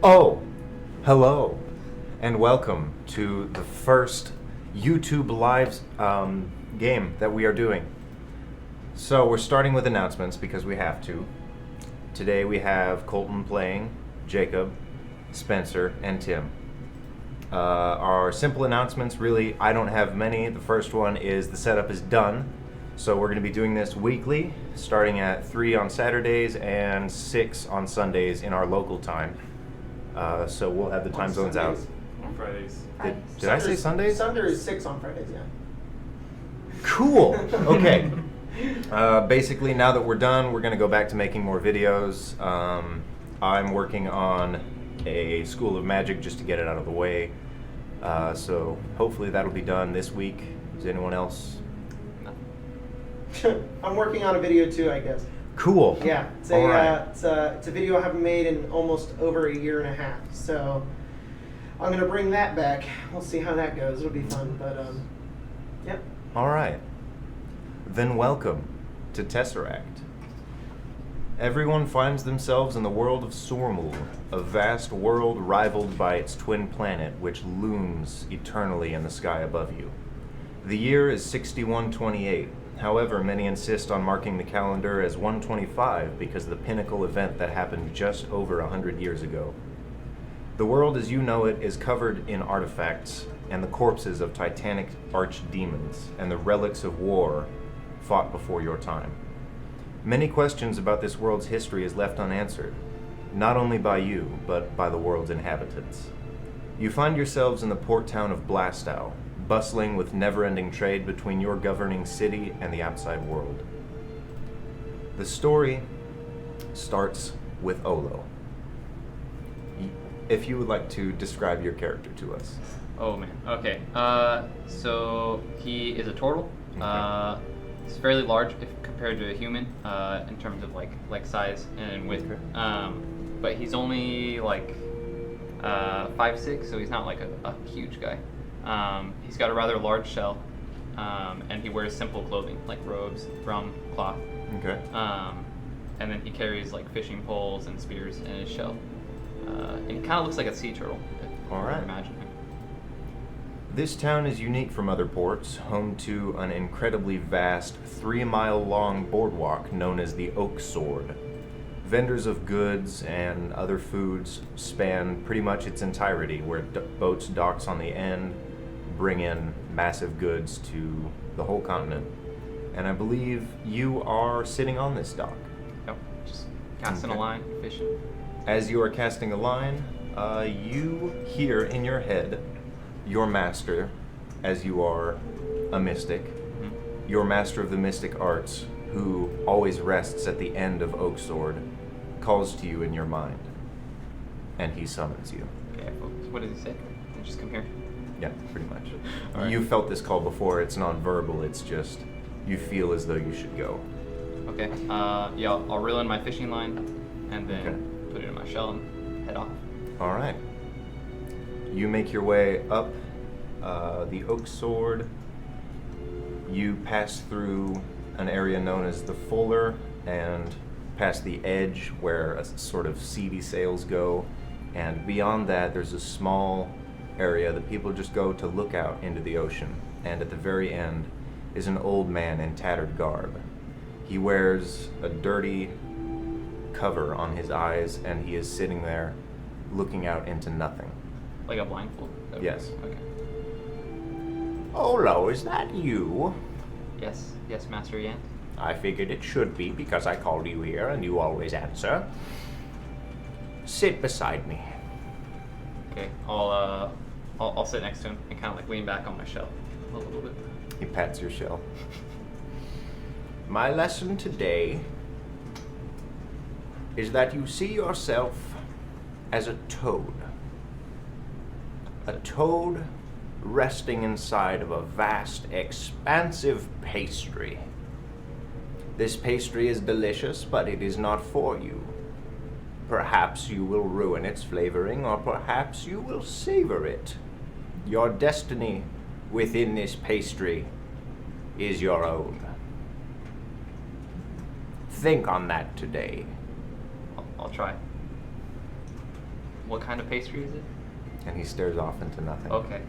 Oh, hello, and welcome to the first YouTube Live game that we are doing. So we're starting with announcements because we have to. Today we have Colton playing, Jacob, Spencer, and Tim. Our simple announcements, really, I don't have many. The first one is the setup is done. So we're going to be doing this weekly, starting at 3 on Saturdays and 6 on Sundays in our local time. So we'll have the time zones out. On Fridays. Did I say Sundays? Sunday is 6 on Fridays, yeah. Cool. Okay. Basically, now that we're done, we're going to go back to making more videos. I'm working on a School of Magic just to get it out of the way. So hopefully that'll be done this week. Is anyone else? I'm working on a video too, I guess. Cool. Yeah, it's All a right. it's a video I haven't made in almost over a year and a half. So I'm gonna bring that back. We'll see how that goes. It'll be fun, but yep. All right. Then welcome to Tesseract. Everyone finds themselves in the world of Sormul, a vast world rivaled by its twin planet, which looms eternally in the sky above you. The year is 6128. However, many insist on marking the calendar as 125 because of the pinnacle event that happened just over 100 years ago. The world as you know it is covered in artifacts and the corpses of titanic archdemons and the relics of war fought before your time. Many questions about this world's history is left unanswered, not only by you, but by the world's inhabitants. You find yourselves in the port town of Blastow, bustling with never-ending trade between your governing city and the outside world. The story starts with Olo. If you would like to describe your character to us. Oh man. Okay. So he is a turtle. Okay. He's fairly large if compared to a human in terms of like size and width. Okay. But he's only like 5'6", so he's not like a huge guy. He's got a rather large shell, and he wears simple clothing like robes from cloth. Okay. And then he carries like fishing poles and spears in his shell. And he kind of looks like a sea turtle, if All you right. imagine him. This town is unique from other ports, home to an incredibly vast 3-mile-long boardwalk known as the Oak Sword. Vendors of goods and other foods span pretty much its entirety, where boats docks on the end bring in massive goods to the whole continent. And I believe you are sitting on this dock. Yep. Just casting Okay. a line, fishing. As you are casting a line, you hear in your head your master, as you are a mystic, Mm-hmm. your master of the mystic arts, who always rests at the end of Oak Sword, calls to you in your mind, and he summons you. Okay, I focus. What does he say? Can you just come here? Yeah, pretty much. All right. You felt this call before. It's non-verbal. It's just you feel as though you should go. Okay. Yeah, I'll reel in my fishing line, and then Okay. put it in my shell and head off. All right. You make your way up the Oak Sword. You pass through an area known as the Fuller and past the edge where a sort of seedy sails go. And beyond that, there's a small area that people just go to look out into the ocean. And at the very end is an old man in tattered garb. He wears a dirty cover on his eyes, and he is sitting there looking out into nothing. Like a blindfold? Okay. Yes. Okay. Olo, is that you? Yes, Master Yant. I figured it should be because I called you here and you always answer. Sit beside me. Okay, I'll sit next to him and kind of like lean back on my shell a little bit. He pats your shell. My lesson today is that you see yourself as a toad. A toad resting inside of a vast, expansive pastry. This pastry is delicious, but it is not for you. Perhaps you will ruin its flavoring, or perhaps you will savor it. Your destiny within this pastry is your own. Think on that today. I'll try. What kind of pastry is it? And he stares off into nothing. Okay.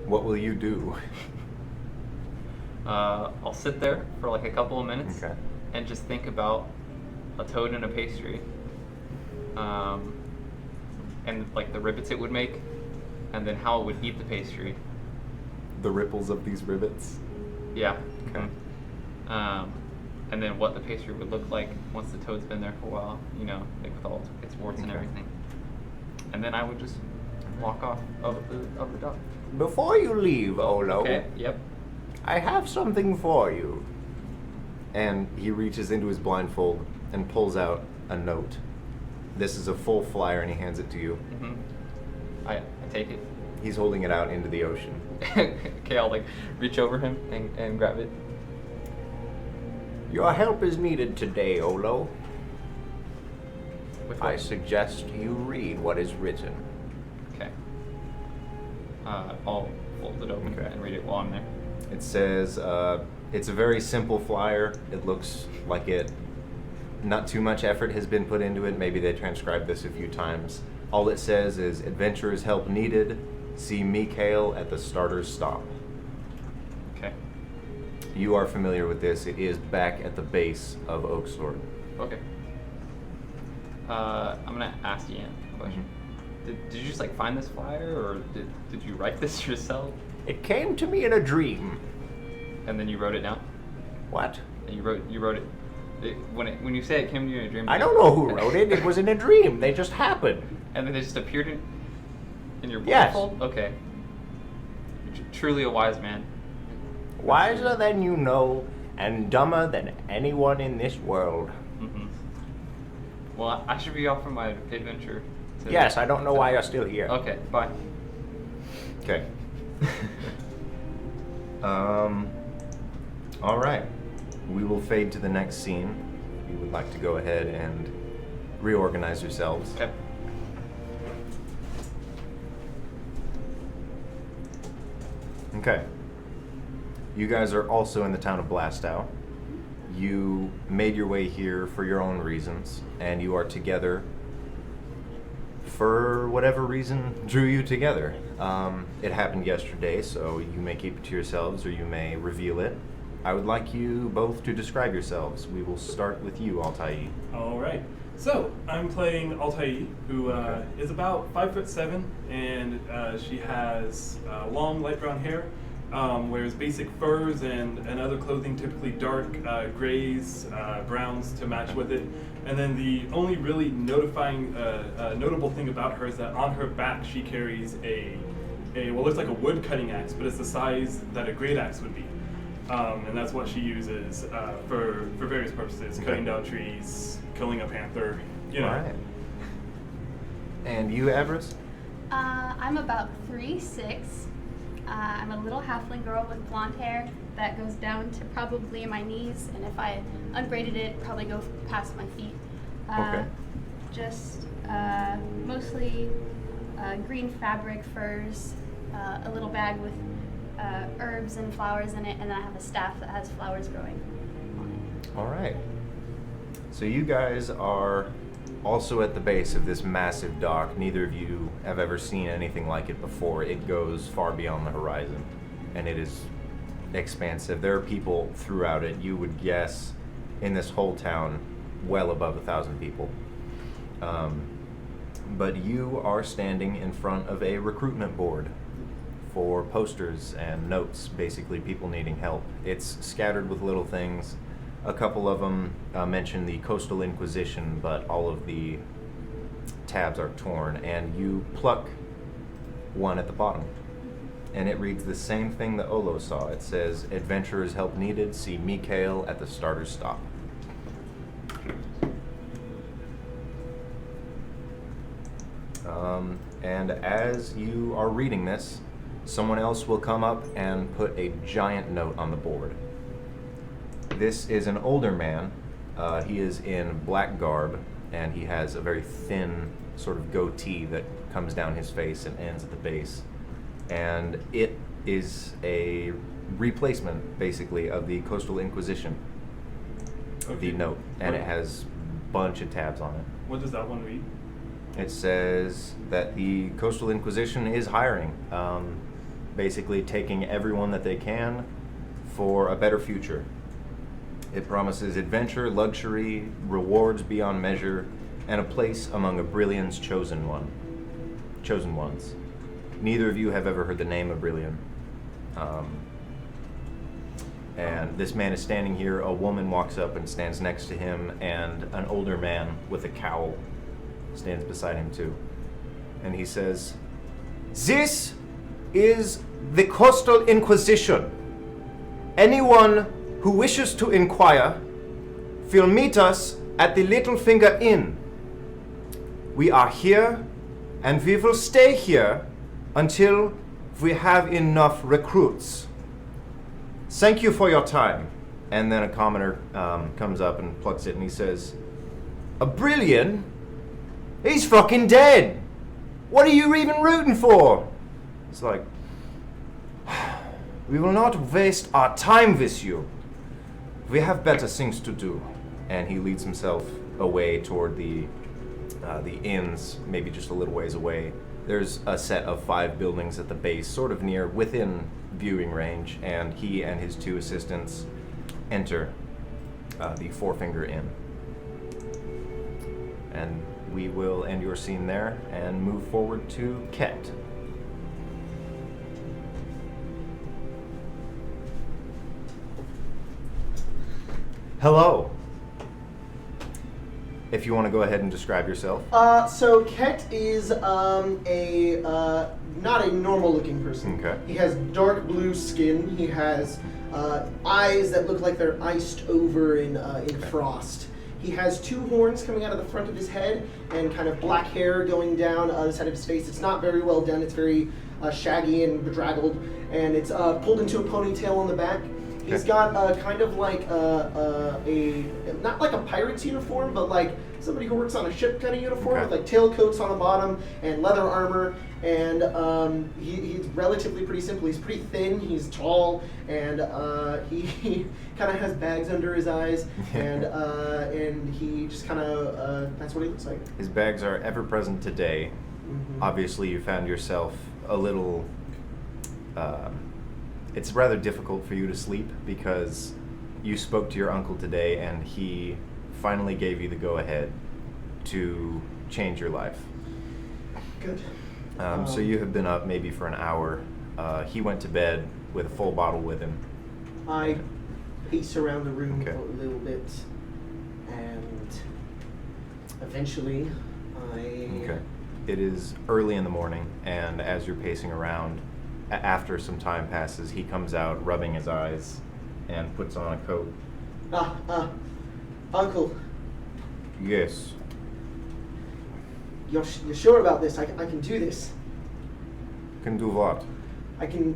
What will you do? I'll sit there for like a couple of minutes Okay. and just think about a toad in a pastry, and like the rivets it would make, and then how it would eat the pastry. The ripples of these rivets. Yeah. Okay. And then what the pastry would look like once the toad's been there for a while, you know, like with all its warts and Okay. everything. And then I would just walk off of the dock. Before you leave, Olo, Okay. Yep. I have something for you. And he reaches into his blindfold and pulls out a note. This is a full flyer, and he hands it to you. Mhm. I take it. He's holding it out into the ocean. Okay, I'll like reach over him and grab it. Your help is needed today, Olo. With I what? suggest you read what is written. Okay. I'll fold it open Okay. and read it while I'm there. It says, it's a very simple flyer. It looks like not too much effort has been put into it. Maybe they transcribed this a few times. All it says is, adventurers help needed. See Mikhail at the starter's stop. Okay. You are familiar with this. It is back at the base of Oaksword. Okay. I'm gonna ask Ian a question. Did you just like find this flyer, or did you write this yourself? It came to me in a dream. And then you wrote it down? What? And you wrote it. When you say it came to you in a dream. I don't know who wrote it. It was in a dream. They just happened. And then it just appeared in your Yes. blindfold? Okay. You're truly a wise man. Wiser than you know, and dumber than anyone in this world. Mm-hmm. Well, I should be off on my adventure. Yes, I don't know why you're still here. Okay, bye. Okay. All right. We will fade to the next scene. If you would like to go ahead and reorganize yourselves. Okay. Okay. You guys are also in the town of Blastow. You made your way here for your own reasons, and you are together for whatever reason drew you together. It happened yesterday, so you may keep it to yourselves or you may reveal it. I would like you both to describe yourselves. We will start with you, Altai. All right. So I'm playing Altai, who is about 5'7", and she has long light brown hair, wears basic furs and other clothing, typically dark grays, browns to match with it. And then the only really notable thing about her is that on her back she carries what looks like a wood cutting axe, but it's the size that a great axe would be. And that's what she uses for various purposes, cutting down trees, killing a panther, you know. All right. And you, Avarice? I'm about 3'6". I'm a little halfling girl with blonde hair that goes down to probably my knees, and if I unbraided it, probably go past my feet. Okay. Just mostly green fabric, furs, a little bag with herbs and flowers in it, and then I have a staff that has flowers growing on it. All right. So you guys are also at the base of this massive dock. Neither of you have ever seen anything like it before. It goes far beyond the horizon, and it is expansive. There are people throughout it. You would guess in this whole town, well above 1,000 people. But you are standing in front of a recruitment board for posters and notes, basically people needing help. It's scattered with little things. A couple of them mention the Coastal Inquisition, but all of the tabs are torn, and you pluck one at the bottom. And it reads the same thing that Olo saw. It says, adventurers help needed, see Mikhail at the starter's stop. And as you are reading this, someone else will come up and put a giant note on the board. This is an older man. He is in black garb, and he has a very thin sort of goatee that comes down his face and ends at the base. And it is a replacement, basically, of the Coastal Inquisition. Okay. the note, and it has a bunch of tabs on it. What does that one read? It says that the Coastal Inquisition is hiring, basically taking everyone that they can for a better future. It promises adventure, luxury, rewards beyond measure, and a place among Abrillian's chosen ones. Neither of you have ever heard the name Abrillian. And this man is standing here. A woman walks up and stands next to him, and an older man with a cowl stands beside him too. And he says, "This is the Coastal Inquisition. Anyone who wishes to inquire will meet us at the Littlefinger Inn. We are here, and we will stay here until we have enough recruits. Thank you for your time." And then a commoner comes up and plucks it, and he says, "Abrillian? He's fucking dead. What are you even rooting for?" It's like, "We will not waste our time with you. We have better things to do." And he leads himself away toward the inns, maybe just a little ways away. There's a set of 5 buildings at the base, sort of within viewing range, and he and his 2 assistants enter the Four Finger Inn. And we will end your scene there and move forward to Ket. Hello. If you want to go ahead and describe yourself. So Ket is not a normal-looking person. Okay. He has dark blue skin. He has eyes that look like they're iced over in frost. He has 2 horns coming out of the front of his head and kind of black hair going down the side of his face. It's not very well done. It's very shaggy and bedraggled, and it's pulled into a ponytail on the back. He's got kind of like not like a pirate's uniform, but like somebody who works on a ship kind of uniform with like tailcoats on the bottom and leather armor. And he's relatively pretty simple. He's pretty thin. He's tall, and he kind of has bags under his eyes, and he just kind of that's what he looks like. His bags are ever present today. Mm-hmm. Obviously, you found yourself a little. It's rather difficult for you to sleep because you spoke to your uncle today, and he finally gave you the go-ahead to change your life. Good. So you have been up maybe for an hour. He went to bed with a full bottle with him. I pace around the room Okay. for a little bit, and eventually Okay. It is early in the morning, and as you're pacing around, after some time passes, he comes out rubbing his eyes and puts on a coat. Uncle, Yes. you're sure about this? I can do this. Can do what? I can,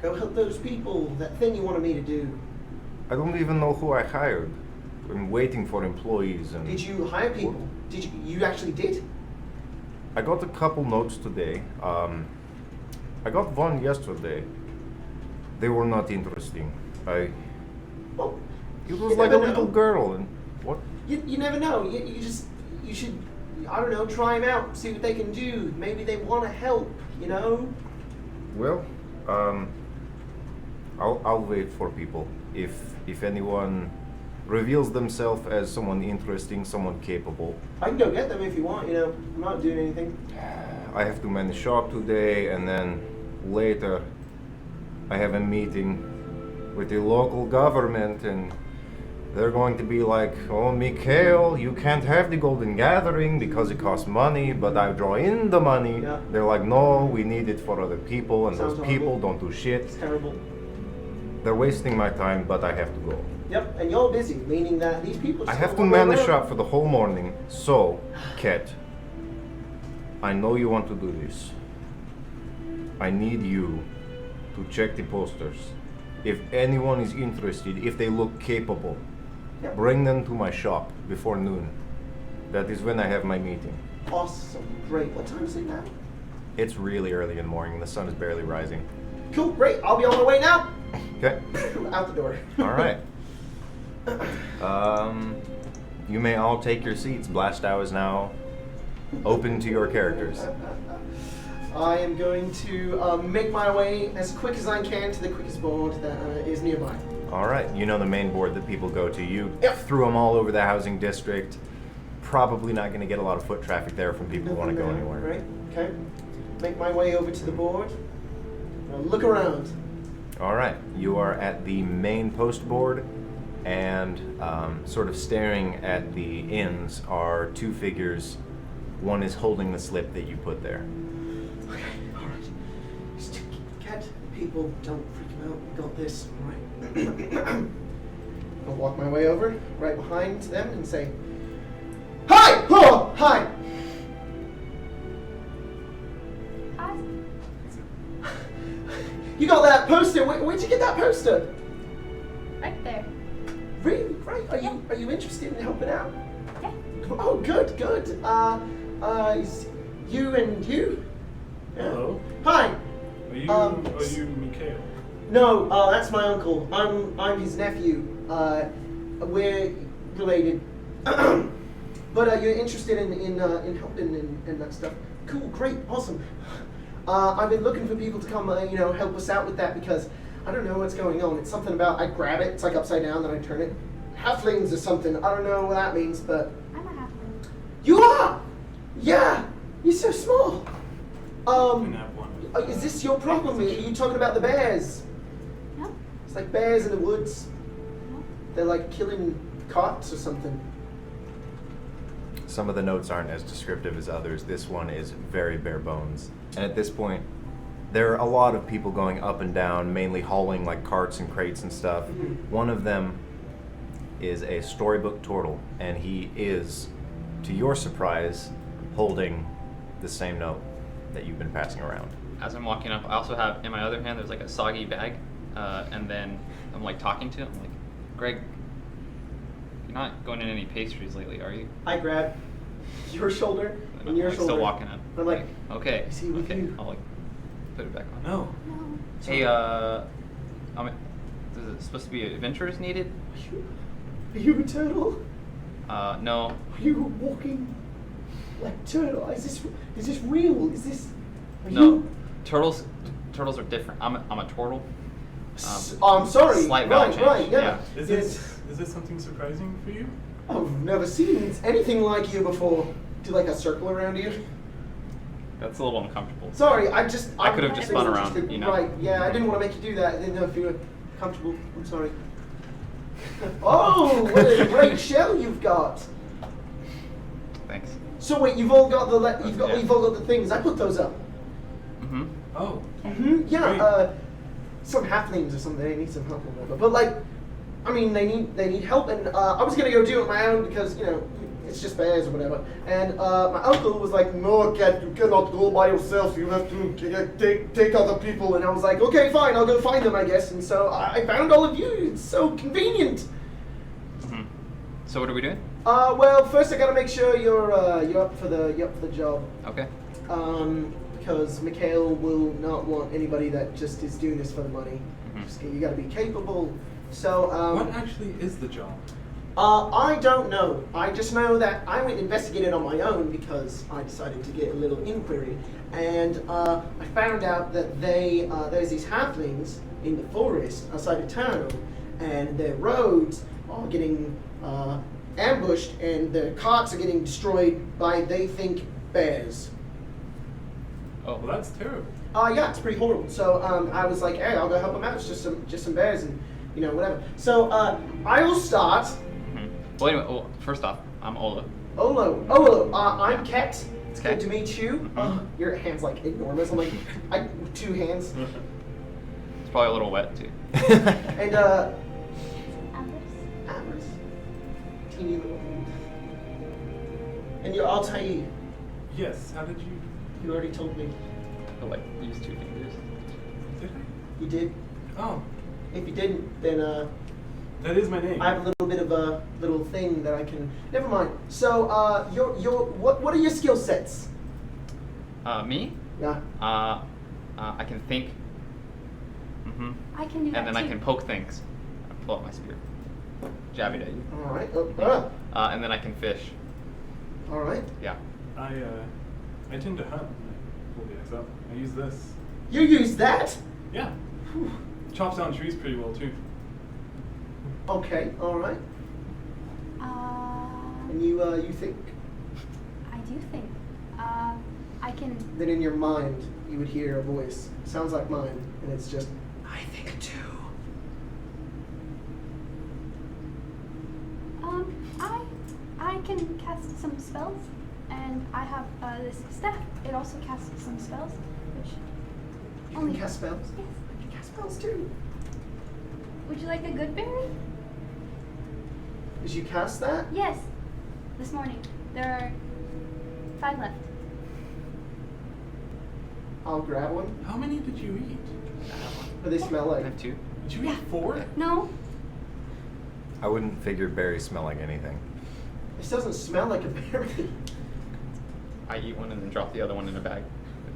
go help those people. That thing you wanted me to do. I don't even know who I hired. I'm waiting for employees and... Did you hire people? Did you actually did? I got a couple notes today. I got one yesterday. They were not interesting. Well, It was you like a never little know. girl and... What? You never know. You should, I don't know, try them out, see what they can do. Maybe they want to help, Well, I'll wait for people. If anyone reveals themselves as someone interesting, someone capable. I can go get them if you want, I'm not doing anything. I have to man the shop today, and then later I have a meeting with the local government, and they're going to be like, "Oh, Mikhail, you can't have the Golden Gathering because it costs money, but I draw in the money." Yeah. They're like, "No, we need it for other people, and Sounds those people horrible. don't do shit." It's terrible. They're wasting my time, but I have to go. Yep, and you're busy, meaning that these people I just have to don't man the wanna shop for the whole morning. So, Ket, I know you want to do this. I need you to check the posters. If anyone is interested, if they look capable, Yep. bring them to my shop before noon. That is when I have my meeting. Awesome, great. What time is it now? It's really early in the morning. The sun is barely rising. Cool, great. I'll be on my way now. Okay. Out the door. All right. You may all take your seats. Blastow is now open to your characters. I am going to make my way as quick as I can to the quickest board that is nearby. All right, you know the main board that people go to. You Yep. threw them all over the housing district. Probably not going to get a lot of foot traffic there from people who want to go Nothing anywhere. there, Right, okay. Make my way over to the board. Now look around. All right, you are at the main post board, and sort of staring at the ends are two figures. One is holding the slip that you put there. Okay, alright. Just get people, don't freak them out. We got this, alright. I'll walk my way over, right behind them, and say, Hi! Oh, hi! Hi. You got that poster? Where'd you get that poster? Right there. Really? Right? Are you interested in helping out? Yeah. Oh, good, good. Is you and you? Yeah. Hello. Hi. Are you Mikhail? No, that's my uncle. I'm his nephew. We're related. But you're interested in helping and that stuff. Cool, great, awesome. I've been looking for people to come, help us out with that because I don't know what's going on. It's something about I grab it, it's like upside down, then I turn it. Halflings or something. I don't know what that means, but I'm a halfling. you are. Yeah, you're so small. I can have one. Is this your problem? Are you talking about the bears? No. It's like bears in the woods. No. They're like killing cots or something. Some of the notes aren't as descriptive as others. This one is very bare bones. And at this point, there are a lot of people going up and down, mainly hauling like carts and crates and stuff. Mhm. One of them is a storybook turtle, and he is, to your surprise, holding the same note that you've been passing around. As I'm walking up, I also have in my other hand there's like a soggy bag, and then I'm like talking to him. I'm like, Greg, you're not going in any pastries lately, are you? I grab your shoulder And and your I'm shoulder. still walking up. I'm like, okay, is he with okay. you? I'll like put it back on. No. No. Hey, is it supposed to be adventurers needed? Are you a turtle? No. Are you walking like turtle? Is this real? Is this? Are No. You? Turtles are different. I'm a turtle. I'm sorry. Slight vowel Right, change, right, yeah. Is this something surprising for you? I've never seen anything like you before. Do like a circle around you? That's a little uncomfortable. Sorry, I could have just spun around, you know. Right, yeah, I didn't want to make you do that. I didn't know if you were comfortable. I'm sorry. Oh, what a great shell you've got. Thanks. So wait, you've all got Yeah. you've all got the things. I put those up. Mm-hmm. Oh. Yeah, Great. some halflings or something. They need some help or whatever. But like, I mean, they need help, and I was gonna go do it on my own because it's just bears or whatever. And my uncle was like, "No, cat, you cannot go by yourself. You have to take other people." And I was like, "Okay, fine, I'll go find them, I guess." And so I found all of you. It's so convenient. Mm-hmm. So what are we doing? Well, first I gotta make sure you're up for the job. Okay. Because Mikhail will not want anybody that just is doing this for the money. Mhm. You gotta be capable. So, What actually is the job? I don't know. I just know that I went and investigated on my own because I decided to get a little inquiry. And I found out that there's these halflings in the forest outside of town, and their roads are getting ambushed, and their carts are getting destroyed by, they think, bears. Oh, Well, that's terrible. Yeah, it's pretty horrible. So I was like, hey, I'll go help them out. It's just some bears and whatever. So I will start. Mm-hmm. Well, anyway, first off, I'm Ola. Olo. I'm Ket. It's Good Ket. to meet you. Mhm. Your hand's like enormous. I'm like, two hands. It's probably a little wet too. And Alice. Amorous. Teeny little thing. And you're Altai. Yes. How did you? You already told me. But like, use 2 fingers. Did I? You did. Oh, If you didn't, then that is my name. I have a little bit of a little thing that I can. Never mind. So what are your skill sets? Me? Yeah. I can think. Mm-hmm. I can do that And then I too. can poke things. I pull out my spear. jab it at you. All right. And then I can fish. All right. Yeah. I tend to hunt. I pull the axe out. I use this. You use that? Yeah. Chops down trees pretty well too. Okay. All right. And you think? I do think. I can. Then in your mind, you would hear a voice. Sounds like mine, and it's just, I think too. I can cast some spells, and I have this staff. It also casts some spells, which You can cast spells? Yes. I can cast spells too. Would you like a good berry? Did you cast that? Yes. This morning. There are 5 left. I'll grab one. How many did you eat? What do they smell I like? have 2. Did you eat 4? No. I wouldn't figure berries smell like anything. This doesn't smell like a berry. I eat one and then drop the other one in a bag.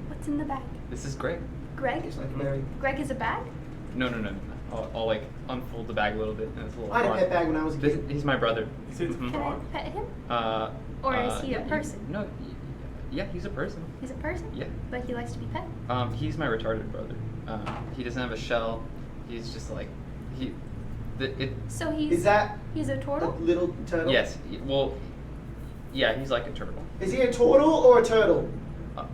What's in the bag? This is Greg. Greg? It's like a berry. Greg is a bag? No. I'll like unfold the bag a little bit and it's a little I had a frog. pet bag when I was a kid. He's my brother. You said it's a Mhm. Can I frog? pet him? Or is he a person? No. Yeah, he's a person. He's a person? Yeah. But he likes to be pet? He's my retarded brother. He doesn't have a shell. He's just like So he's Is that he's a a turtle? little turtle? Yes. Well, yeah, he's like a turtle. Is he a turtle or a turtle?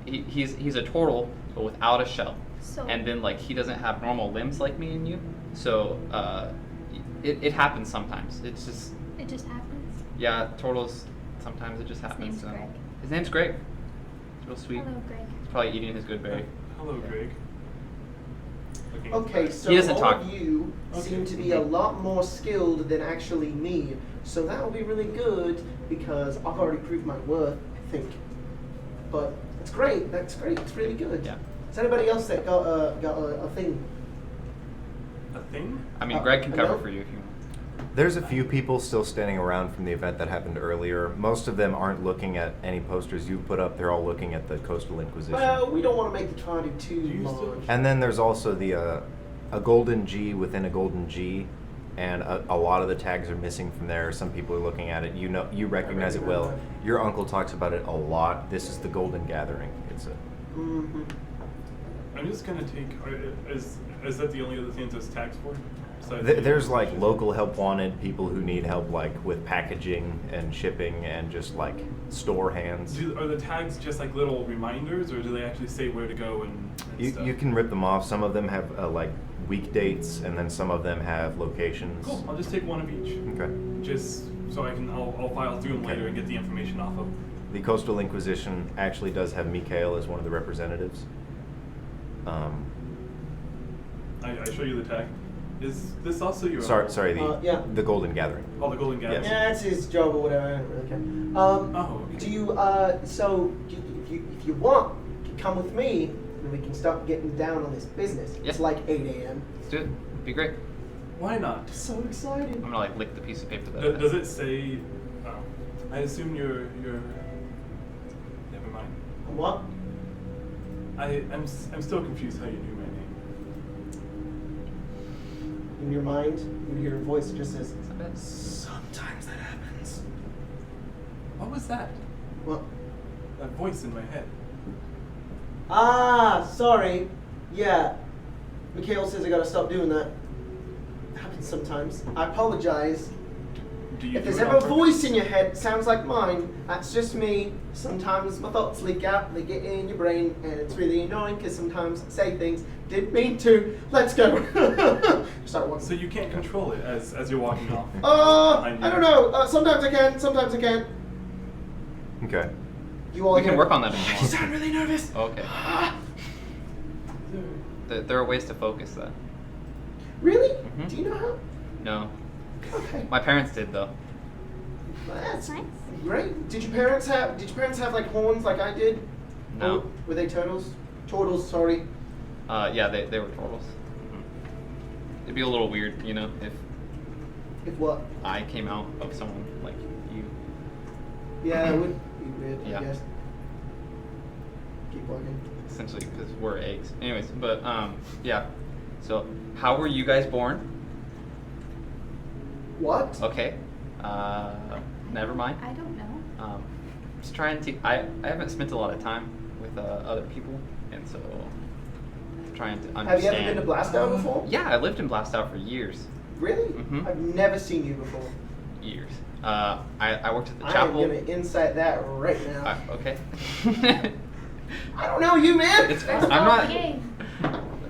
He's a turtle, but without a shell. So And then like he doesn't have normal limbs like me and you. So it happens sometimes. It's just it just happens. yeah, turtles. Sometimes it just His happens. name's so- Greg. His name's Greg. It's real sweet. Hello, Greg. He's probably eating his good berry. Hello, Greg. Looking Okay, back. so He doesn't all talk. of you Okay. seem to be a lot more skilled than actually me. So that will be really good because I've already proved my worth, I think. But it's great. That's great. It's really good. Yeah. Is anybody else that got a thing? A thing? I mean, Greg can cover no. for you if you want. There's a few people still standing around from the event that happened earlier. Most of them aren't looking at any posters you put up. They're all looking at the Coastal Inquisition. Well, we don't want to make the party too you large. still- And then there's also the a golden G within a golden G, and a lot of the tags are missing from there. Some people are looking at it. You recognize it well. Your uncle talks about it a lot. This is the Golden Gathering. It's a Mm-hmm. I'm just gonna take. Is that the only other thing there's tags for? Besides the there's like Inquisition? local help wanted, people who need help like with packaging and shipping and just like store hands. Are the tags just like little reminders, or do they actually say where to go and stuff? You can rip them off. Some of them have like week dates, and then some of them have locations. Cool. I'll just take one of each. Okay. Just so I'll file through them Okay. later and get the information off of. The Coastal Inquisition actually does have Mikhail as one of the representatives. I show you the tag. Is this also your? Sorry, yeah. the Golden Gathering. Oh, the Golden Gathering. Yes. Yeah, it's his job or whatever. I don't really care. Oh, okay. Do you? If you want, you can come with me, and we can start getting down on this business. Yeah. It's like 8 a.m. Let's do it. It'd be great. Why not? So excited. I'm gonna like lick the piece of paper that. Does it say? Oh, I assume you're. Never mind. What? I'm still confused how you knew my name. In your mind, you hear a voice that just says, It's not bad. "Sometimes that happens." What was that? What? That voice in my head. Ah, sorry. Yeah. Mikhail says I gotta stop doing that. It happens sometimes. I apologize. Do you? If do there's it on ever a purpose? voice in your head that sounds like mine, that's just me. Sometimes my thoughts leak out, they get in your brain, and it's really annoying because sometimes I say things didn't mean to. Let's go. Start walking. So you can't control it as you're walking off. I don't know. Sometimes I can, sometimes I can't. Okay. You all We can hear- work on that if you You want. sound really nervous. Okay. Ah, There are ways to focus that. really? Mhm. Do you know how? No. Okay. My parents did though. That's Nice. great. Did your parents have like horns like I did? No. Or were they turtles? Turtles, sorry. Yeah, they were turtles. It'd be a little weird, you know, if If what? I came out of someone like you. Yeah, it would be weird, Yeah. I guess. Keep walking. Essentially, because we're eggs. Anyways, but yeah. So, how were you guys born? What? Okay. Never mind. I don't know. Just trying to. I haven't spent a lot of time with other people, and so trying to understand. Have you ever been to Blastow before? Yeah, I lived in Blastow for years. Really? Mhm. I've never seen you before. Years. I worked at the I am chapel. gonna insight that right now. Okay. I don't know you, man. It's fine. First I'm roll not of the game.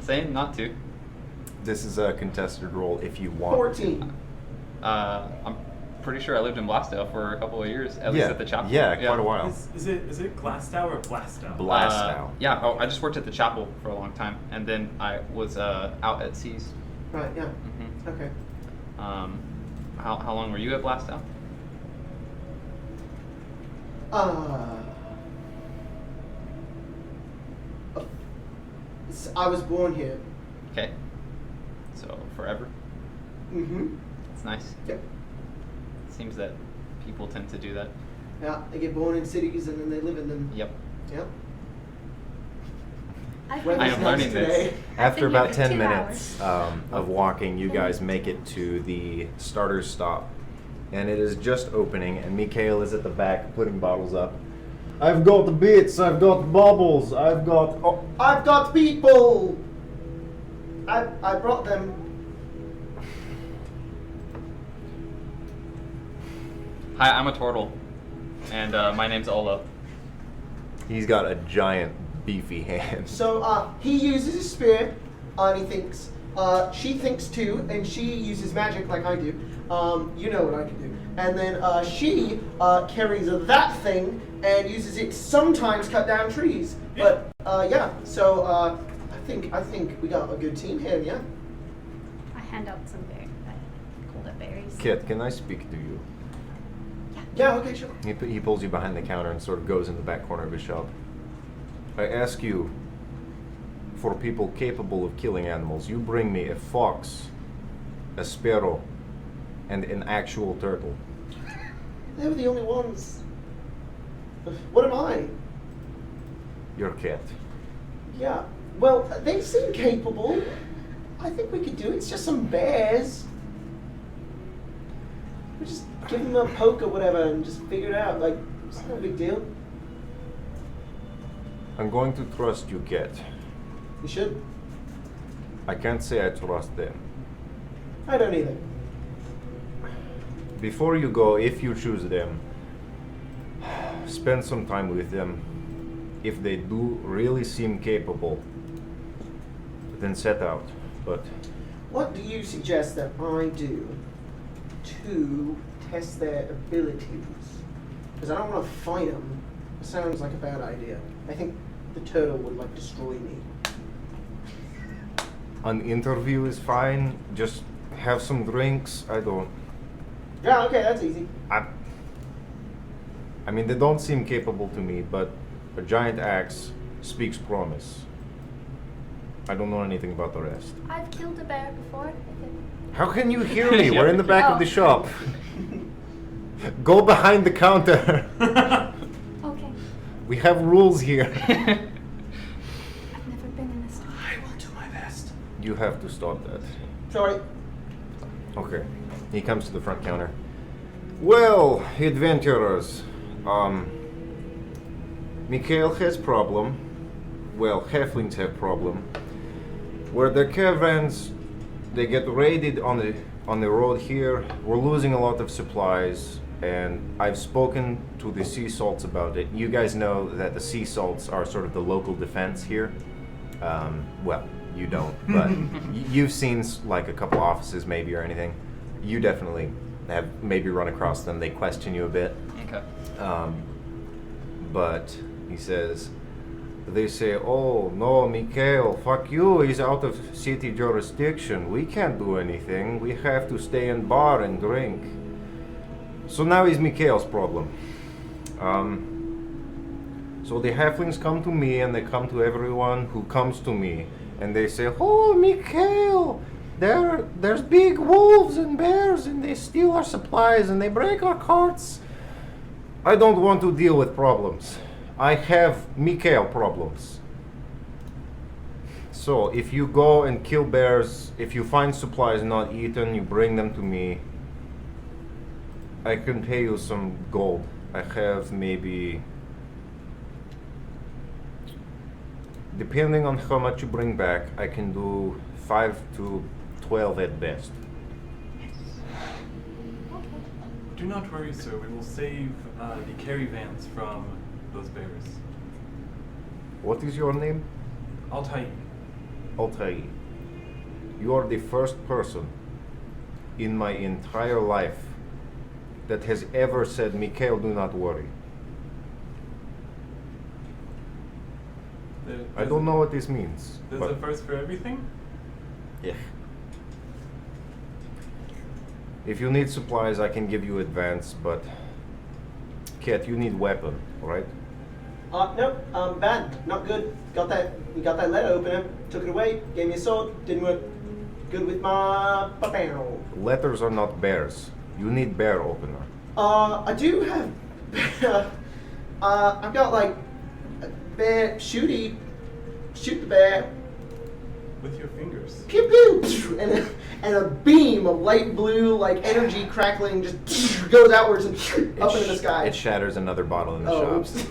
saying not to. This is a contested roll if you want. 14. I'm pretty sure I lived in Blastow for a couple of years, at least at the chapel. Yeah, quite a while. Is it Glastow or Blastow? Blastow. Yeah. Oh, I just worked at the chapel for a long time, and then I was out at seas. Right, yeah. Hmm Okay. How long were you at Blastow? I was born here. Okay. So forever. Mm-hmm. It's nice. Yep. It seems that people tend to do that. Yeah, they get born in cities and then they live in them. Yep. Yep. I've Weather's I been am nice learning this. today. After been here about for 10 2 minutes of walking, you guys make it to the starter stop. And it is just opening, and Mikhail is at the back putting bottles up. I've got the bits, I've got bubbles, I've got... Oh, I've got people. I brought them. Hi, I'm a turtle, and my name's Ola. he's got a giant, beefy hand. So he uses his spear, and he thinks. She thinks too, and she uses magic like I do. You know what I can do. And then she carries that thing and uses it to sometimes cut down trees. But yeah, so I think we got a good team here. Yeah. I hand out some called it berries. Kit, can I speak to you? Yeah. Okay. Sure. He pulls you behind the counter and sort of goes in the back corner of his shop. I ask you, for people capable of killing animals, you bring me a fox, a sparrow, and an actual turtle. They were the only ones. What am I? Your cat. Yeah. Well, they seem capable. I think we could do it. It's just some bears. We just give them a poke or whatever and just figure it out. Like, it's not a big deal. I'm going to trust you, cat. You should. I can't say I trust them. I don't either. Before you go, if you choose them, spend some time with them. If they do really seem capable, then set out. But What do you suggest that I do to test their abilities? Because I don't want to fight them. It sounds like a bad idea. I think the turtle would like destroy me. an interview is fine. Just have some drinks. Yeah, okay, that's easy. I mean, they don't seem capable to me, but a giant axe speaks promise. I don't know anything about the rest. I've killed a bear before. How can you hear me? We're in the back of the shop. Go behind the counter. Okay. We have rules here. I've never been in a store. I will do my best. You have to stop that. Sorry. Okay. He comes to the front counter. Well, adventurers, Mikhail has problem. Well, halflings have problem. Where their caravans, they get raided on the road here. We're losing a lot of supplies, and I've spoken to the sea salts about it. You guys know that the sea salts are sort of the local defense here. Well, you don't, but you've seen like a couple offices maybe or anything. You definitely have maybe run across them. They question you a bit. Okay. But he says, they say, oh no, Mikhail, fuck you, he's out of city jurisdiction. We can't do anything. We have to stay in bar and drink. So now is Mikhail's problem. So the halflings come to me and they come to everyone who comes to me. And they say, oh, Mikhail, there's big wolves and bears and they steal our supplies and they break our carts. I don't want to deal with problems. I have Mikhail problems. So if you go and kill bears, if you find supplies not eaten, you bring them to me. I can pay you some gold. I have maybe, depending on how much you bring back, I can do 5 to 12 at best. Do not worry, sir. We will save the caravans from those bears. What is your name? Altai. Altai. You are the first person in my entire life that has ever said, Mikhail, do not worry. I don't know what this means. There's but a first for everything? yeah. If you need supplies, I can give you advance, but Kat, you need weapon, right? Nope, bad, not good. We got that letter opener, took it away, gave me a sword, didn't work. Good with my barrel. Letters are not bears. You need bear opener. I do have, I've got like a bear shooty, shoot the bear, With your fingers. pew pew, and a beam of light blue like energy crackling just goes outwards and up into the sky. It shatters another bottle in the shop. oops.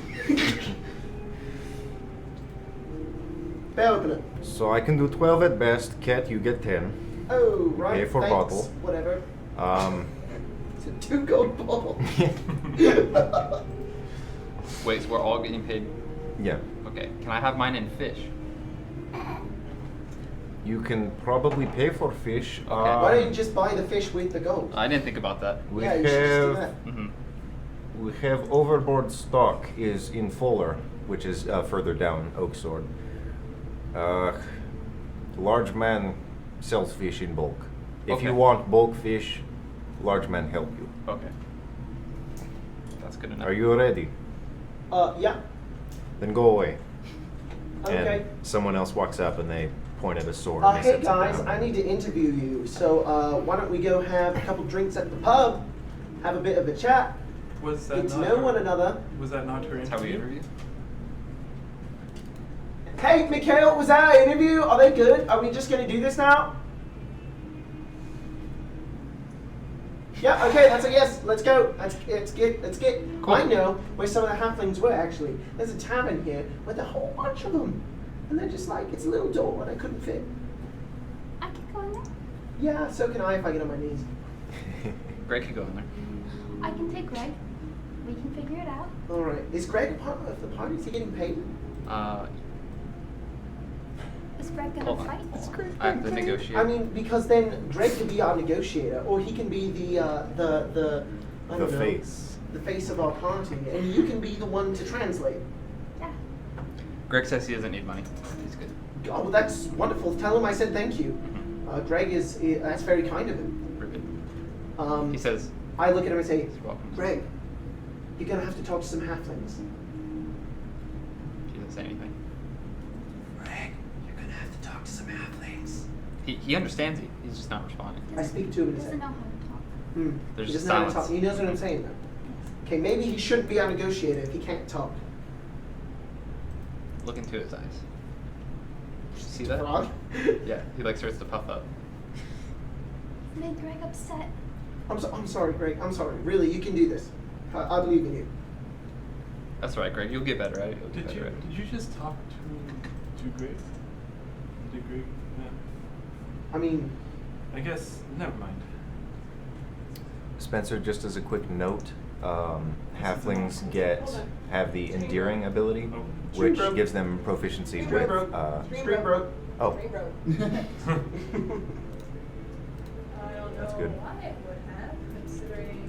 Bear opener. So I can do 12 at best. Kat, you get 10. Oh, right. Pay for thanks. bottle. Whatever. Um, It's a 2 gold bottle. Wait, so we're all getting paid? yeah. Okay, can I have mine in fish? You can probably pay for fish. Why don't you just buy the fish with the gold? I didn't think about that. We yeah, you should just do have that. Mm-hmm. we have overboard stock is in Fuller, which is further down Oak Sword. Large man sells fish in bulk. If you Okay. want bulk fish, large man help you. Okay. That's good enough. Are you ready? Yeah. Then go away. Okay. And someone else walks up and they point at a sword. and they Hey set it guys, down. I need to interview you. So why don't we go have a couple drinks at the pub, have a bit of a chat, Was that get to not know her- one another. Was that not her That's how we interview? interview? Hey, Mikhail, was that our interview? Are they good? Are we just gonna do this now? Yeah, okay, that's a yes. Let's go. Let's get. Cool. I know where some of the halflings were actually. There's a tavern here with a whole bunch of them. And they're just like, it's a little door and I couldn't fit. I can go in there. Yeah, so can I if I get on my knees. Greg could go in there. I can take Greg. We can figure it out. Alright. Is Greg a part of the party? Is he getting paid? Is Greg gonna Hold on. fight? I have to negotiate. I mean, because then Greg can be our negotiator, or he can be the I don't The know, face. the face of our party, and you can be the one to translate. Yeah. Greg says he doesn't need money. He's good. Oh, well, that's wonderful. Tell him I said thank you. Mhm. Greg that's very kind of him. We're good. He says, I look at him and say, He's welcome. Greg, you're gonna have to talk to some halflings. he doesn't say anything. Greg, you're gonna have to talk to some halflings. He understands it. He's just not responding. I speak to him He and say, doesn't know how to talk. There's he just doesn't know how to silence. talk. He knows what I'm saying though. Okay, maybe he shouldn't be our negotiator if he can't talk. Look into his eyes. See that? Frog? Yeah, he like starts to puff up. Made Greg upset. I'm sorry, Greg. I'm sorry. Really, you can do this. I believe in you. That's right, Greg. You'll get better at it. You'll get Did better you at it. did you just talk to Greg? Did Greg? No. I mean, I guess never mind. Spencer, just as a quick note, halflings have the endearing ability, Oh. which Stream gives them proficiency Stream with. broke. Stream broke. Oh, I don't That's know good. why it would have, considering.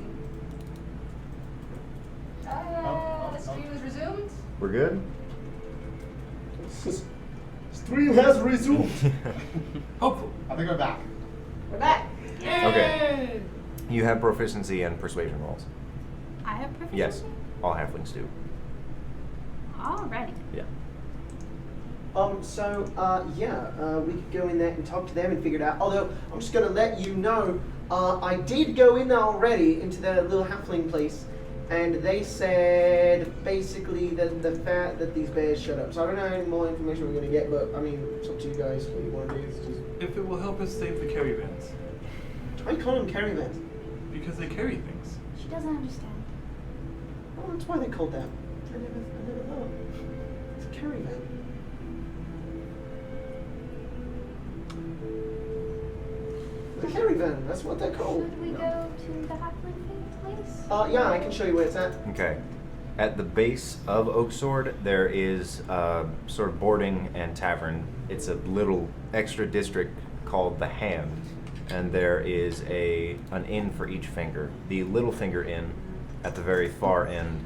Stream is resumed. we're good. Stream has resumed. Hopeful. I think we're back. We're back. Okay. You have proficiency in persuasion rolls. I have proficiency? Yes, all halflings do. Alrighty. Yeah. We could go in there and talk to them and figure it out. Although, I'm just gonna let you know, I did go in there already into their little halfling place, and they said basically that the fact that these bears shut up. So I don't know how any more information we're gonna get, but I mean, it's up to you guys what you want to do. It's just, If it will help us save the caravans, I call them caravans. because they carry things. She doesn't understand. Oh, that's why they called that. I never thought. It's a caravan. The caravan, that's what they're called. Should we go to the halfling place? Yeah, I can show you where it's at. Okay. At the base of Oaksword, there is sort of boarding and tavern. It's a little extra district called the Hand, and there is an inn for each finger. The Little Finger Inn, at the very far end,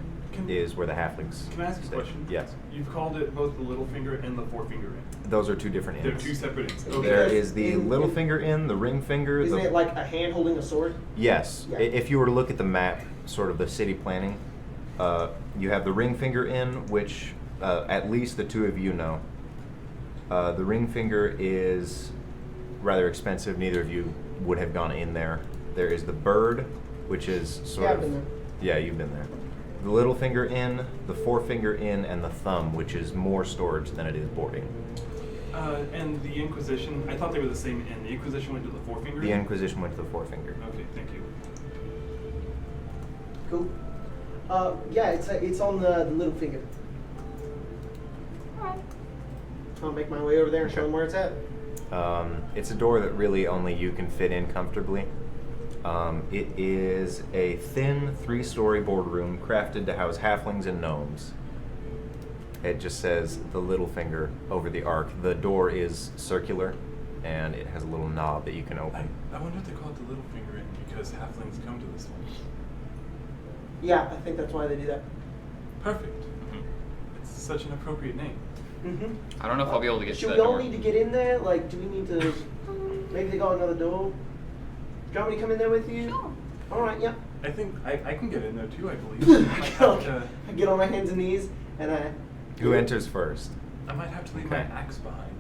is where the halflings Can I ask a stay. question? Yes. You've called it both the Little Finger and the Forefinger Inn. Those are two different They're inns. two separate inns. Okay. Okay. There is the In- Little in- Finger Inn, the Ring Finger. Isn't the, it like a hand holding a sword? Yes. Yeah. If you were to look at the map, sort of the city planning, you have the Ring Finger Inn, which at least the two of you know. The Ring Finger is rather expensive. Neither of you would have gone in there. There is the Bird, which is sort Yeah, I've of... been there. Yeah, you've been there. The Little Finger Inn, the Forefinger Inn, and the Thumb, which is more storage than it is boarding. And the Inquisition, I thought they were the same inn. The Inquisition went to the Forefinger The Inn? Inquisition went to the Forefinger. Okay, thank you. Cool. Yeah, it's on the little finger. Alright. I'll make my way over there and show them where it's at. It's a door that really only you can fit in comfortably. It is a thin 3-story boardroom crafted to house halflings and gnomes. It just says the Little Finger over the arc. The door is circular, and it has a little knob that you can open. I wonder if they call it the Little Finger Inn because halflings come to this one. Yeah, I think that's why they do that. Perfect. It's such an appropriate name. Mm-hmm. I don't know if I'll be able to get Should to we that all door. need to get in there? Like, do we need to... Maybe they got another door? Do you want me to come in there with you? Sure. Alright, yeah. I think I can get in there too, I believe. I might have to, I get on my hands and knees, and Who enters first? I might have to leave Okay. my axe behind.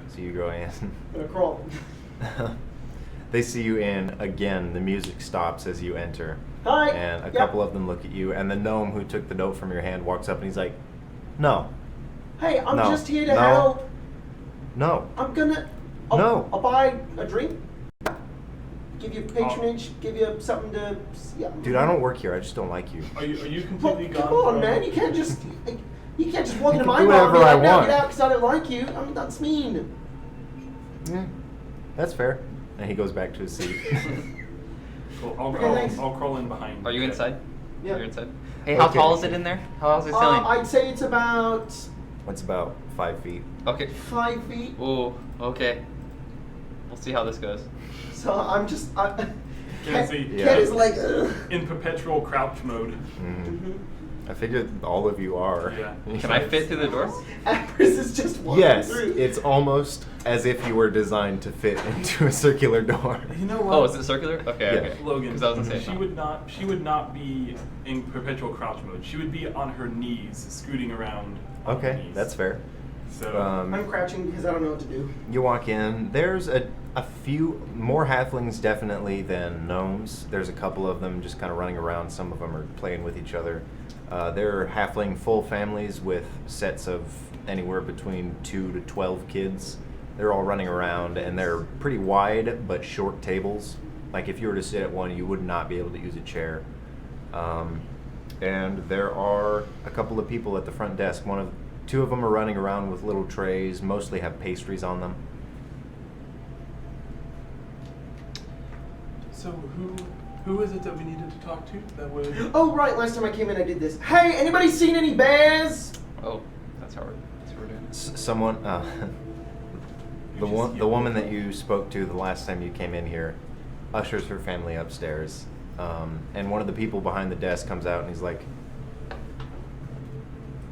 So you go in. I'm gonna crawl. They see you in. Again, the music stops as you enter. Hi! And a Yep. couple of them look at you, and the gnome who took the note from your hand walks up and he's like, "No, Hey, I'm No. just here to No. help. no." I'm gonna... I'll, No. I'll buy a drink. Give you patronage. Give you something to... Yeah. Dude, I don't work here. I just don't like you. Are you Well, completely gone come on, from... man. You can't just... You can't just walk You into can my do bar and be whatever I like, no, want." get out because I don't like you. I mean, that's mean. Yeah, that's fair. And he goes back to his seat. Cool. Okay, thanks. I'll crawl in behind. Are you Okay. inside? Yeah. You're inside? Hey, how Okay. tall is it in there? How tall is the ceiling? I'd say it's about What's about 5 feet? Okay. 5 feet. Ooh, okay. We'll see how this goes. So I'm just... Can see. Yeah. Ken is like... Ugh. In perpetual crouch mode. Mhm. I figured all of you are. Yeah. Can I fit through the door? Empress is just walking Yes, through. it's almost as if you were designed to fit into a circular door. You know what? Oh, is it circular? Okay, Yeah. okay. Logan, Because I was gonna say it's she not. would not be in perpetual crouch mode. She would be on her knees, scooting around. On her Okay, knees. that's fair. So I'm crouching because I don't know what to do. You walk in. There's a few more halflings definitely than gnomes. There's a couple of them just kind of running around. Some of them are playing with each other. There are halfling full families with sets of anywhere between 2 to 12 kids. They're all running around, and they're pretty wide but short tables. Like if you were to sit at one, you would not be able to use a chair. And there are a couple of people at the front desk. Two of them are running around with little trays, mostly have pastries on them. So who is it that we needed to talk to? That would. Oh, right. Last time I came in, I did this. Hey, anybody seen any bears? Oh, that's how we're doing it. Someone, the woman that you spoke to the last time you came in here, ushers her family upstairs, and one of the people behind the desk comes out and he's like,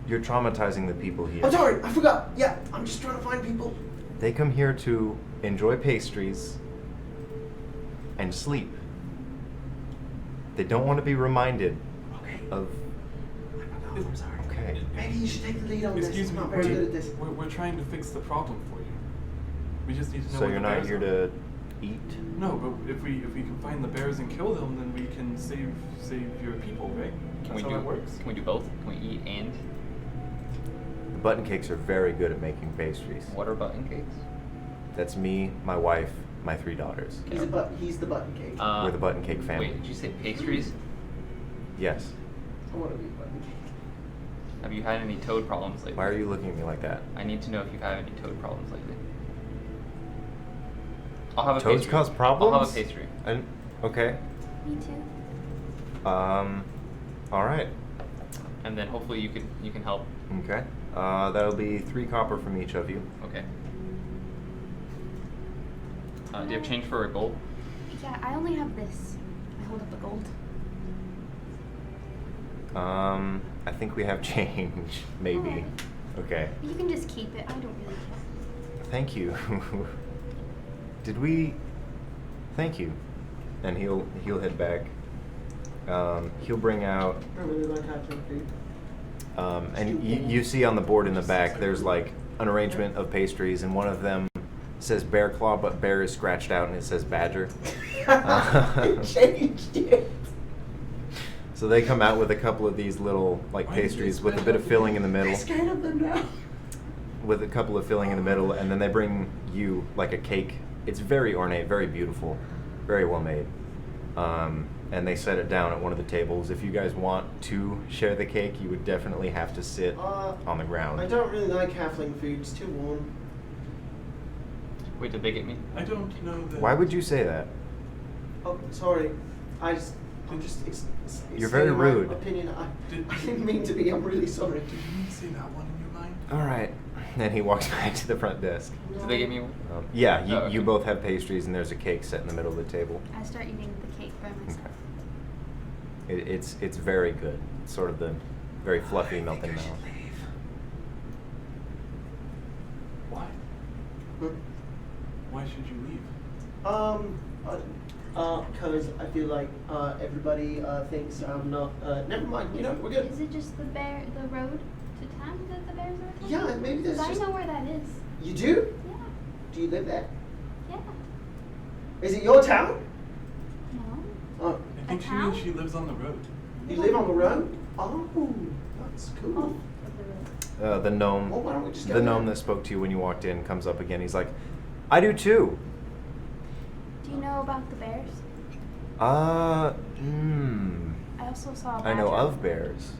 "You're traumatizing the people here. I'm sorry. I forgot. Yeah, I'm just trying to find people. They come here to enjoy pastries and sleep. They don't want to be reminded Okay. of." I forgot. I'm sorry. Okay. Maybe you should take the lead on this. Excuse I'm me. not very good at this. We're trying to fix the problem for you. We just need to know. So where you're the not bears here are. to eat? No, but if we can find the bears and kill them, then we can save your people, right? Can That's how we that do? works. Can we do both? Can we eat and? The button cakes are very good at making pastries. What are button cakes? That's me, my wife, my 3 daughters. He's the button cake. We're the button cake family. Wait, did you say pastries? Yes. I want to be button cake. Have you had any toad problems lately? Why are you looking at me like that? I need to know if you've had any toad problems lately. I'll have a Toads pastry. cause problems? I'll have a pastry. Okay. Me too. All right. And then hopefully you can help. Okay. That'll be 3 copper from each of you. Okay. Do you have change for a gold? Yeah, I only have this. I hold up the gold. I think we have change, maybe. Alright. Okay. You can just keep it. I don't really care. Thank you. Did we? Thank you. And he'll head back. He'll bring out. I really like halfling food. And you see on the board in the back, there's like an arrangement of pastries, and one of them says bear claw, but bear is scratched out, and it says badger. Changed it. So they come out with a couple of these little like pastries with a bit of filling in the middle. I'm scared of them now. With a couple of filling in the middle, and then they bring you like a cake. It's very ornate, very beautiful, very well made. And they set it down at one of the tables. If you guys want to share the cake, you would definitely have to sit on the ground. I don't really like halfling food. It's too warm. Wait, did they get me? I don't know that. Why would you say that? Oh, sorry. I'm just. You're very stating my rude. Opinion. I didn't mean to be. I'm really sorry. Did you say that one in your mind? All right. And he walks back to the front desk. Did they get me? Yeah, you, Oh, okay. you both have pastries, and there's a cake set in the middle of the table. I start eating the cake by myself. It's very good. It's sort of the very fluffy melted mouth. Why? Hmm? Why should you leave? Because I feel like everybody thinks I'm not. Never mind. You know, we're good. Is it just the road to town that the bears are attacking? Yeah, maybe there's 'Cause just. I know where that is. You do? Yeah. Do you live there? Yeah. Is it your town? No. Oh, I think A she town? means she lives on the road. you live on the road? Oh, that's cool. Off of the road. The gnome, Well, why don't we just go the there? gnome that spoke to you when you walked in comes up again. He's like, "I do too." Do you know about the bears? I I also saw a badger. I know of bears.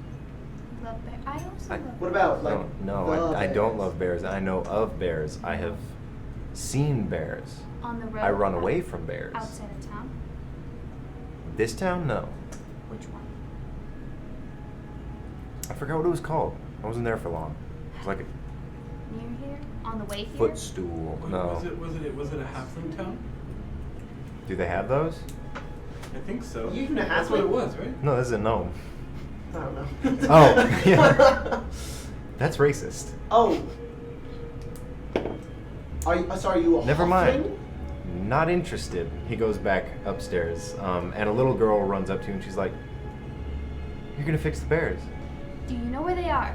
You love bears. I also I- love What about like? No, the I don't bears? love bears. I know of bears. I have seen bears. on the road. I run away from bears. Outside of town. This town, no. Which one? I forgot what it was called. I wasn't there for long. It was like a Near here? On the way here? footstool. No. Was it a halfling town? Do they have those? I think so. You even a That's what halfling? it was, right? No, this is a gnome. I don't know. Oh, yeah. That's racist. Oh. Sorry, you a Never mind. halfling? Not interested. He goes back upstairs, and a little girl runs up to him and she's like, "You're gonna fix the bears." Do you know where they are?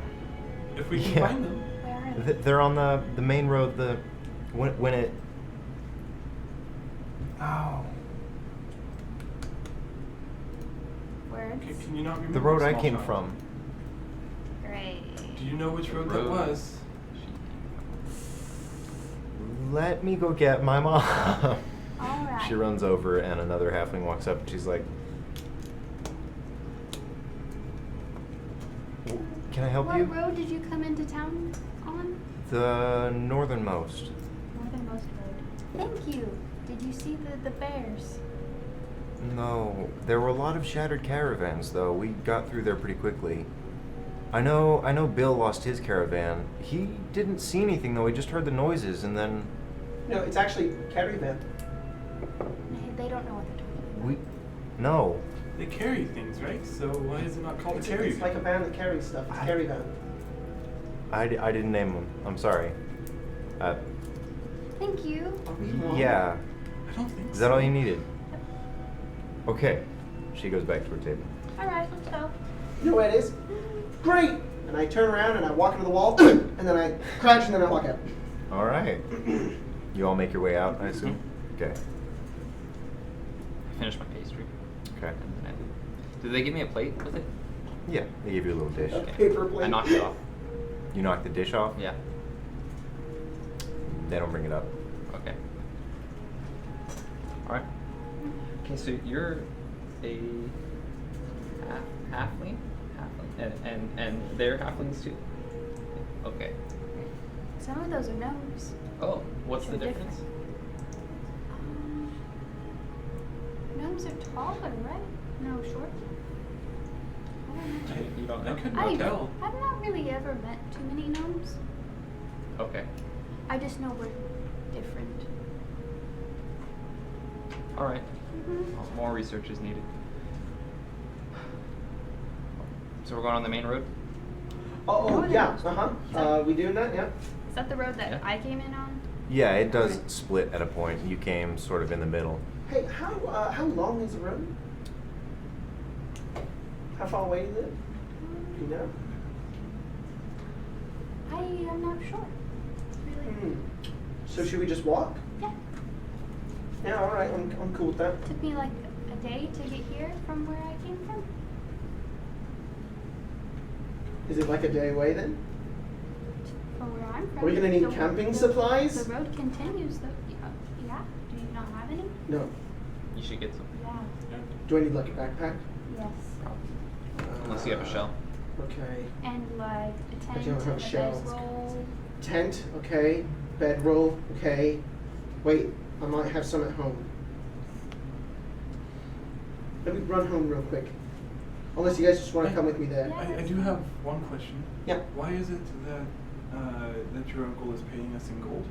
If we can Yeah. find them. Where are they? They're on the main road. When it. Oh. Words? Okay, can you not remember? The road I small came child? from. Great. Do you know which road that Road. was? Let me go get my mom. Alright. She runs over, and another halfling walks up, and she's like, "Can I help What you?" road did you come into town on? The northernmost. Northernmost road. Thank you. Did you see the bears? No, there were a lot of shattered caravans, though. We got through there pretty quickly. I know Bill lost his caravan. He didn't see anything, though. He just heard the noises, and then No, it's actually caravan. They don't know what they're talking we... No. They carry things, right? So why is it not called It's, a carry? it's like a van that carries stuff. It's caravan. I didn't name them. I'm sorry. about. Thank you. Are we wrong? Yeah. I don't think so. Is that all you needed? Okay. She goes back to her table. Alright, let's go. You know where it is? Great! And I turn around and I walk into the wall, and then I crouch and then I walk out. All right. You all make your way out, I assume? Okay. I finished my pastry. Okay. And then I leave. Did they give me a plate with it? Yeah, they give you a little dish. A Okay. paper plate. I knocked it off. You knock the dish off? Yeah. They don't bring it up. Okay. All right. Okay, so you're a half Halfling? And they're halflings too? Okay. Some of those are gnomes. Oh, what's the They're difference? Gnomes are taller, right? No, short. I don't know. You don't I know? couldn't tell. I've not really ever met too many gnomes. Okay. I just know we're different. Alright. Mhm. Well, more research is needed. So we're going on the main road? Oh, Oh, yeah. yeah. We doing that? Yeah. Is that the road that Yeah. I came in on? Yeah, it does split at a point. You came sort of in the middle. Hey, how long is the road? How far away is it? You know? I am not sure. Really? Hmm. So should we just walk? Yeah. Yeah, all right. I'm cool with that. Took me like a day to get here from where I came from. Is it like a day away then? From where I'm from. Are we gonna need The- camping the- supplies? The road continues though. Yeah. Do you not have any? No. You should get some. Yeah. Do I need like a backpack? Yes. Unless you have a shell. Okay. And like a tent don't have and a a shell. bedroll. Tent. Okay. Bedroll. Okay. Wait, I might have some at home. Let me run home real quick. Unless you guys just want to come with me there. Yeah. I do have one question. Yeah. Why is it that your uncle is paying us in gold?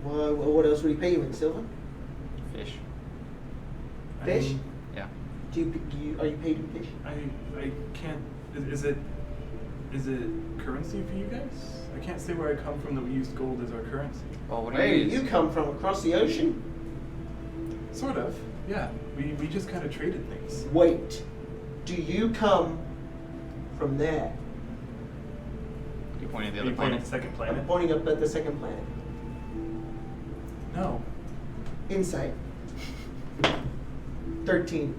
Well, what else would he pay you in silver? Fish. I Fish? mean, Yeah. Are you paid in fish? I can't. Is it currency for you guys? I can't say where I come from that we used gold as our currency. Well, what do Where you do use? you come from? Across the ocean? Sort of. Yeah. We just kind of traded things. Wait. Do you come from there? You pointing at the Are other you playing planet? at the second I'm planet? pointing up at the second planet. No. Insight. 13.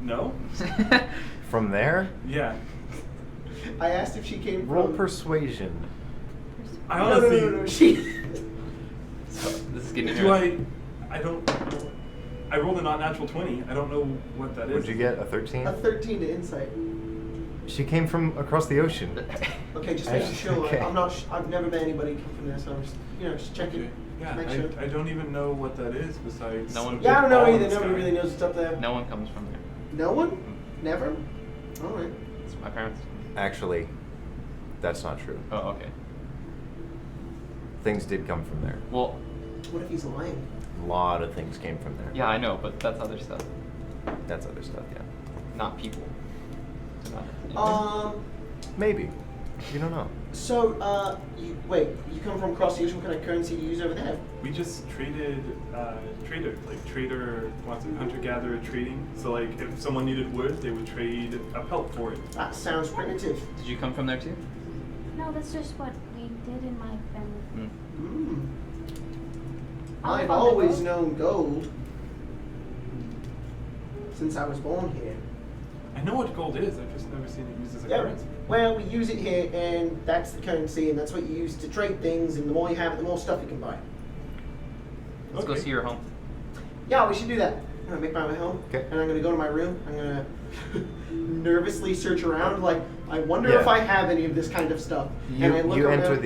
No? From there, Yeah. I asked if she came roll from... persuasion. I No, honestly. no. She... So, this is getting Do interesting. I don't. I rolled a not natural 20. I don't know what that is. What'd you get? A 13? A 13 to insight. She came from across the ocean. Okay, just making sure. Okay. I'm not. I've never met anybody come from there, so I'm just checking. Okay. Yeah, Make sure. I don't even know what that is besides. No one- Yeah, I don't know ball in either. the Nobody sky. really knows what's up there. No one comes from there. No one? Never? All right. It's my parents. Actually, that's not true. Oh, okay. Things did come from there. Well, What if he's lying? A lot of things came from there. yeah, I know, but that's other stuff, That's other stuff, yeah. not people. So not, Maybe. You don't know. So, you come from across the ocean. What kind of currency do you use over there? We just traded, trader wants a hunter-gatherer trading. So like, if someone needed wood, they would trade a pelt for it. That sounds primitive. Did you come from there too? No, that's just what we did in my family. Mm. I'll I've find the always gold. known gold since I was born here. I know what gold is. I've just never seen it used as a Yeah. currency. Well, we use it here, and that's the currency, and that's what you use to trade things. And the more you have it, the more stuff you can buy. Let's go Okay. see your home. Yeah, we should do that. I'm gonna make my way home, Okay. and I'm gonna go to my room. I'm gonna nervously search around, like I wonder Yeah. if I have any of this kind of stuff. You, and I look you around. enter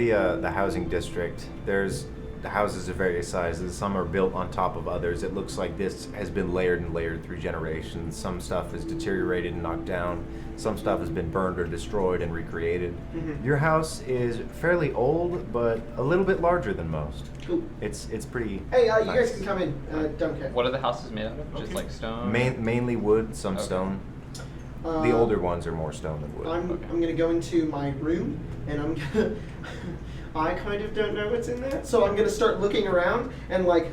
the housing district. There's houses of various sizes. Some are built on top of others. It looks like this has been layered and layered through generations. Some stuff is deteriorated and knocked down. Some stuff has been burned or destroyed and recreated. Mhm. Your house is fairly old, but a little bit larger than most. Cool. It's pretty. Hey, you nice. guys can come in. Don't care. What are the houses made out of? Just Okay. like stone? Mainly wood, some Okay. stone. The Uh, older ones are more stone than wood. I'm gonna go into my room, and I'm gonna. I kind of don't know what's in there, so I'm gonna start looking around and like,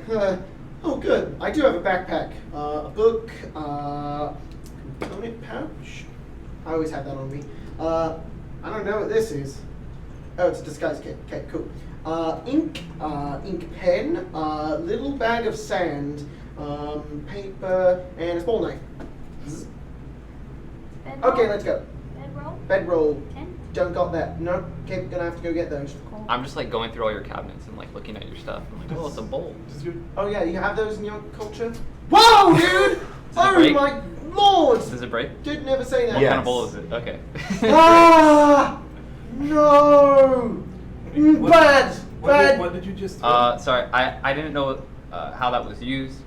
oh, good. I do have a backpack, a book, component pouch. I always have that on me. I don't know what this is. Oh, it's a disguise kit. Okay, cool. Ink pen, little bag of sand, paper, and a small knife. Bedroll? Okay, let's go. Bedroll? Bedroll. 10? Don't got that. No. Okay, gonna have to go get those. Cool. I'm just like going through all your cabinets and like looking at your stuff. I'm like, oh, it's a bowl. Does your Oh yeah, you have those in your culture? Whoa, dude! Oh break? my lord! Does it break? Did never say that. What Yes. kind of bowl is it? Okay. Ah! No! What- Bad! What Bad! did, what did you just? Sorry, I didn't know how that was used.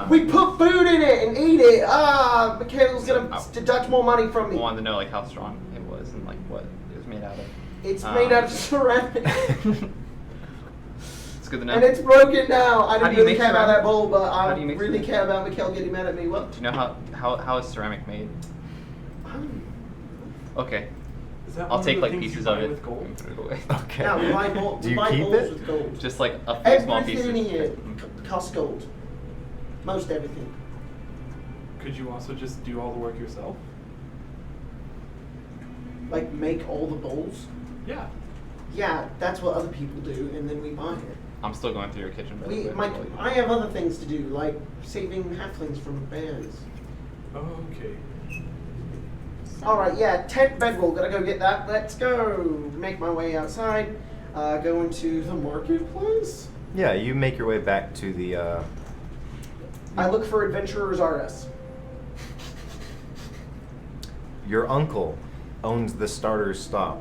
We put food in it and eat it! Ah! Mikhail's gonna Oh. deduct more money from me. wanted to know like how strong it was and like what it was made out of. It's made out of ceramic. It's good to know. And it's broken now. I How didn't do you really make care about that ceramic? bowl, but How I do you make really ceramic? care about Mikhail getting mad at me. What? Do you know how is ceramic made? Okay, Is that one I'll of take the like things you pieces buy of it with gold? and put it away. Okay. Yeah, we buy, Do you keep bowls it? with gold. Just like a few small pieces. Everything in here costs gold. Most everything. Could you also just do all the work yourself? Like, make all the bowls? Yeah. Yeah, that's what other people do, and then we buy it. I'm still going through your kitchen. by the way. I have other things to do, like saving halflings from bears. Okay. Alright, yeah, tent bedroll, gotta go get that. Let's go. Make my way outside. Go into the marketplace. Yeah, you make your way back to the. I look for Adventurers RS. Your uncle owns the starter stop,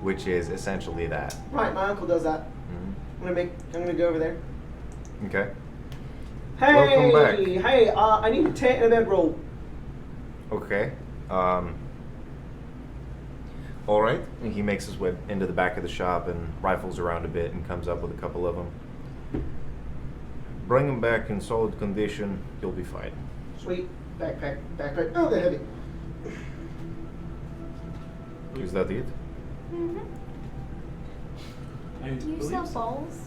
which is essentially that. Right, my uncle does that. I'm gonna go over there. Okay. Hey, Welcome back. hey, I need a tent and a bedroll. Okay. All right. And he makes his way into the back of the shop and rifles around a bit and comes up with a couple of them. Bring them back in solid condition. You'll be fine. Sweet. Backpack. Oh, they're heavy. Is that it? Mm-hmm. I Do you believe sell so. bowls?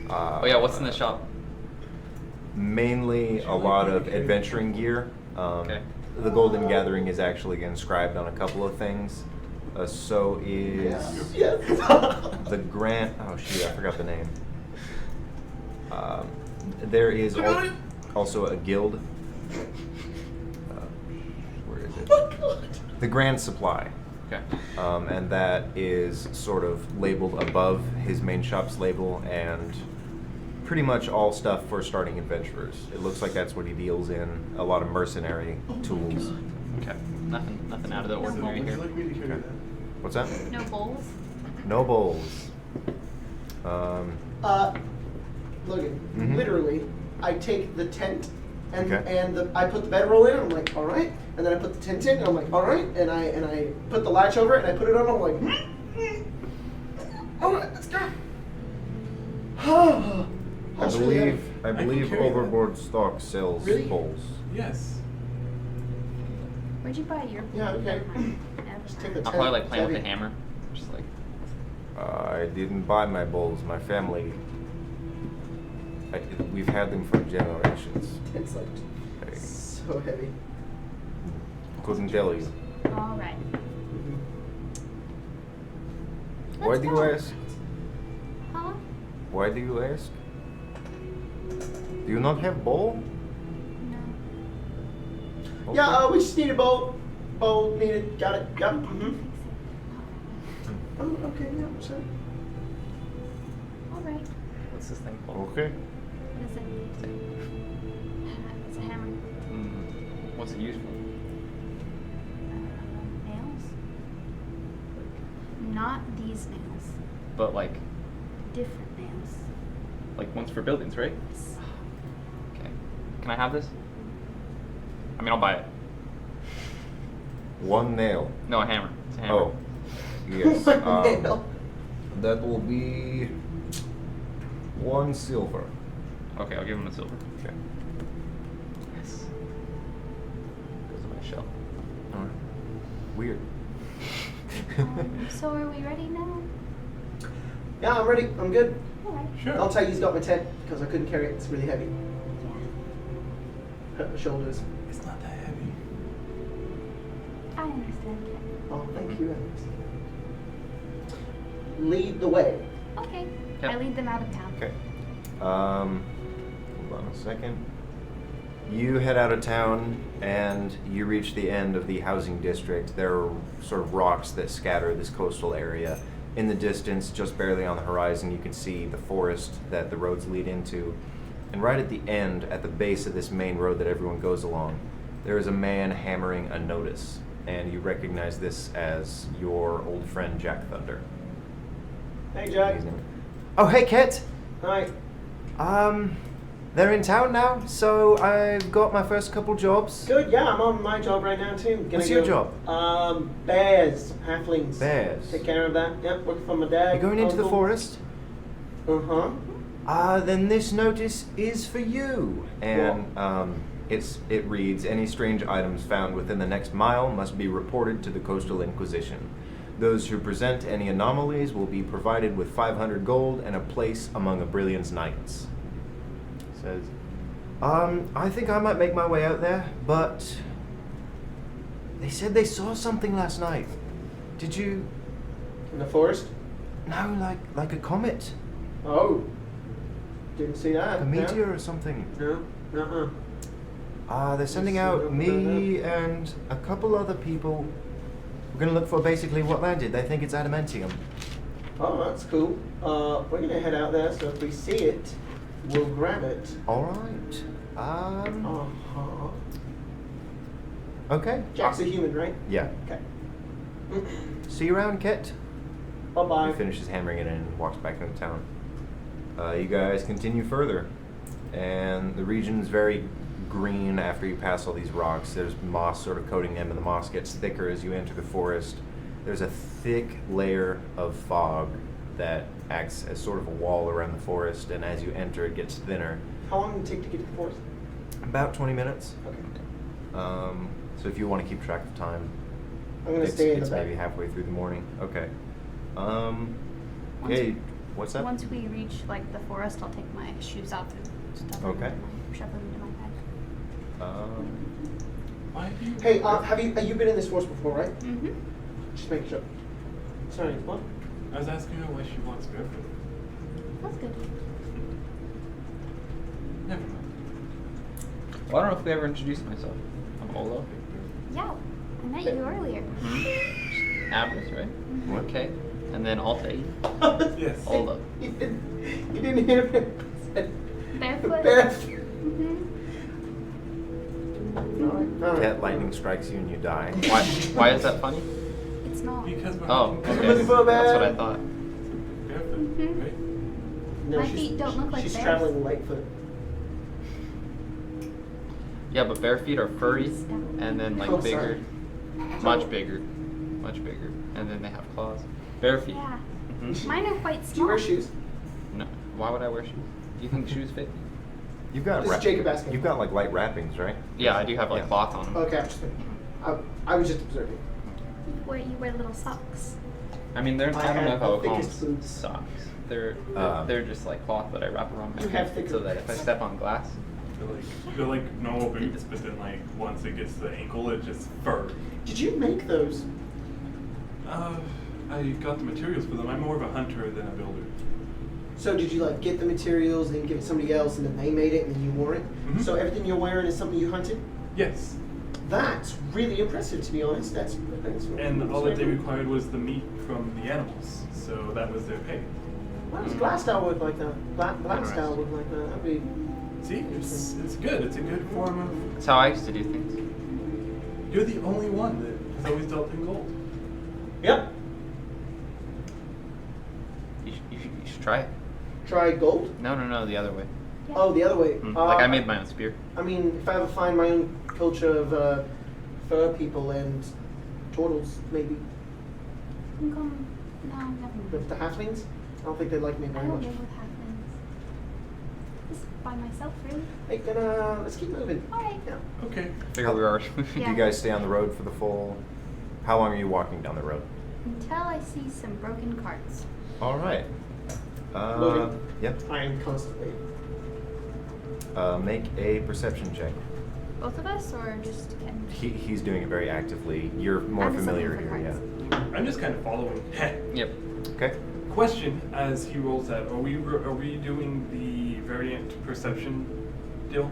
Oh yeah, what's in the shop? Mainly a lot of adventuring gear. Okay. The Golden Gathering is actually inscribed on a couple of things. So is Yes. the Grant. Oh shoot, I forgot the name. There is also a guild. Where is it? The Grand Supply. Okay. And that is sort of labeled above his main shop's label, and pretty much all stuff for starting adventurers. It looks like that's what he deals in. A lot of mercenary tools. Okay. Nothing out of the ordinary Would you here. like me to carry that? What's that? No bowls? No bowls. Logan, Mhm. literally, I take the tent and Okay. I put the bedroll in. I'm like, all right, and then I put the tent in. And I'm like, all right, and I put the latch over it and I put it on. I'm like, all right, let's go. I believe can carry that. Overboard Stock sells Really? bowls. Yes. Where'd you buy your bowl? Yeah, okay. Never mind. Just take the I'll probably like tent. playing with the Heavy. hammer. Just like I didn't buy my bowls. My family. We've had them for generations. It's like I so heavy. couldn't tell you. All right. Why Let's do you go. ask? Huh? Why do you ask? Do you not have bowl? No. Yeah, we just need a bowl. Bowl needed. Got it. Yep. Oh, okay. Yeah. Sorry. All right. what's this thing called? Okay. What is it? It's a hammer. What's it used for? Nails? Not these nails. But like Different nails. ones for buildings, right? Yes. Okay. Can I have this? I mean, I'll buy it. One nail. No, a hammer. It's a hammer. Oh. Yes. One nail. That will be 1 silver. Okay, I'll give him the silver. Okay. Yes. Goes in my shell. Alright. Weird. So are we ready now? Yeah, I'm ready. I'm good. All right. Sure. I'll tell you, he's got my tent because I couldn't carry it. It's really heavy. Yeah. Hurt my shoulders. It's not that heavy. I understand. Oh, thank you, Alex. Lead the way. Okay. Yep. I lead them out of town. Okay. Hold on a second. You head out of town and you reach the end of the housing district. There are sort of rocks that scatter this coastal area. In the distance, just barely on the horizon, you can see the forest that the roads lead into. And right at the end, at the base of this main road that everyone goes along, there is a man hammering a notice, and you recognize this as your old friend Jack Thunder. Hey, Jack. Oh, hey, Kit. Hi. They're in town now, so I've got my first couple jobs. Good. Yeah, I'm on my job right now too. Gonna What's your go- job? Bears, halflings. Bears. Take care of that. Yep, working for my dad. You going into the uncle. forest? Uh-huh. Then this notice is for you. And it reads, any strange items found within the next mile must be reported to the Coastal Inquisition. Those who present any anomalies will be provided with 500 gold and a place among Abrillion's knights. It says, I think I might make my way out there, but they said they saw something last night. Did you? In the forest? No, like a comet, Oh. Didn't see that. a meteor or something. No. They're sending Yes, out I me and a couple other people. We're gonna look for basically what landed. They think it's adamantium. Oh, that's cool. We're gonna head out there, so if we see it, we'll grab it. All right. Uh-huh. Okay. Jack's a human, right? Yeah. Okay. See you around, Kit. Bye-bye. He finishes hammering it in and walks back into town. You guys continue further, and the region's very green after you pass all these rocks. There's moss sort of coating them, and the moss gets thicker as you enter the forest. There's a thick layer of fog that acts as sort of a wall around the forest, and as you enter, it gets thinner. How long does it take to get to the forest? About 20 minutes. Okay. So if you want to keep track of time, I'm gonna stay in the it's back. maybe halfway through the morning. Okay. Hey, what's that? Once we reach like the forest, I'll take my shoes off and stuff Okay. shove them into my bag. Why do you? Hey, have you been in this forest before, right? Mm-hmm. Just make sure. Sorry, what? I was asking her why she walks barefoot. That's good. Never mind. Well, I don't know if we ever introduced myself. I'm Olo. Yeah, I met you earlier. Abris, right? What? Okay. And then Altair. Yes. Olo. You didn't hear me. Barefoot. Barefoot. Mm-hmm. All right. Cat lightning strikes you and you die. Why is that funny? It's not. Because we're Oh, hunting okay. Looking for a That's what I bag. thought. barefoot, Mhm. right? No, My she's- feet don't look like she's theirs. traveling lightfoot. Yeah, but bare feet are furry, and then like Oh, bigger, sorry. much bigger, and then they have claws. Bare feet. Yeah. Mhm. Mine are quite Do you small. wear shoes? No. Why would I wear shoes? Do you think shoes fit? You've got This is Jacob asking. You've got like light wrappings, right? Yeah, I do have like Yeah. cloth on them. Okay, I was just observing. You wear little socks. I mean, they're. I I don't know have if I would the call them thickest boots. socks. They're Um, they're just like cloth that I wrap around my You have feet thicker so that if I boots. step on glass. They're like normal boots, but then like once it gets to the ankle, it's just fur. Did you make those? I got the materials for them. I'm more of a hunter than a builder. So did you like get the materials, then give it to somebody else, and then they made it, and then you wore it? Mhm. So everything you're wearing is something you hunted? Yes. That's really impressive, to be honest. That's And all that they required was the meat from the animals, so that was their pay. Why does glass style work like that? Glass style work like that? That'd be. See, it's good. It's a good form of. That's how I used to do things. You're the only one that has always dealt in gold. Yep. You should try it. Try gold. No, the other way. Yeah. Oh, the other way. Like I made my own spear. I mean, if I ever find my own culture of fur people and turtles, maybe. I'm going. No, never mind. With the halflings, I don't think they like me I very don't much. live with halflings. Just by myself, really. Hey, then let's keep moving. All right. Yeah. Okay. Figure we are. Do Yeah. you guys stay on the road for the full? How long are you walking down the road? Until I see some broken carts. All right. Logan. Yep. I am constantly. Make a perception check. Both of us, or just Ken? He's doing it very actively. You're more I'm just familiar looking for here, yeah. carts. I'm just kind of following. Yep. Okay. Question: as he rolls that, are we doing the variant perception deal,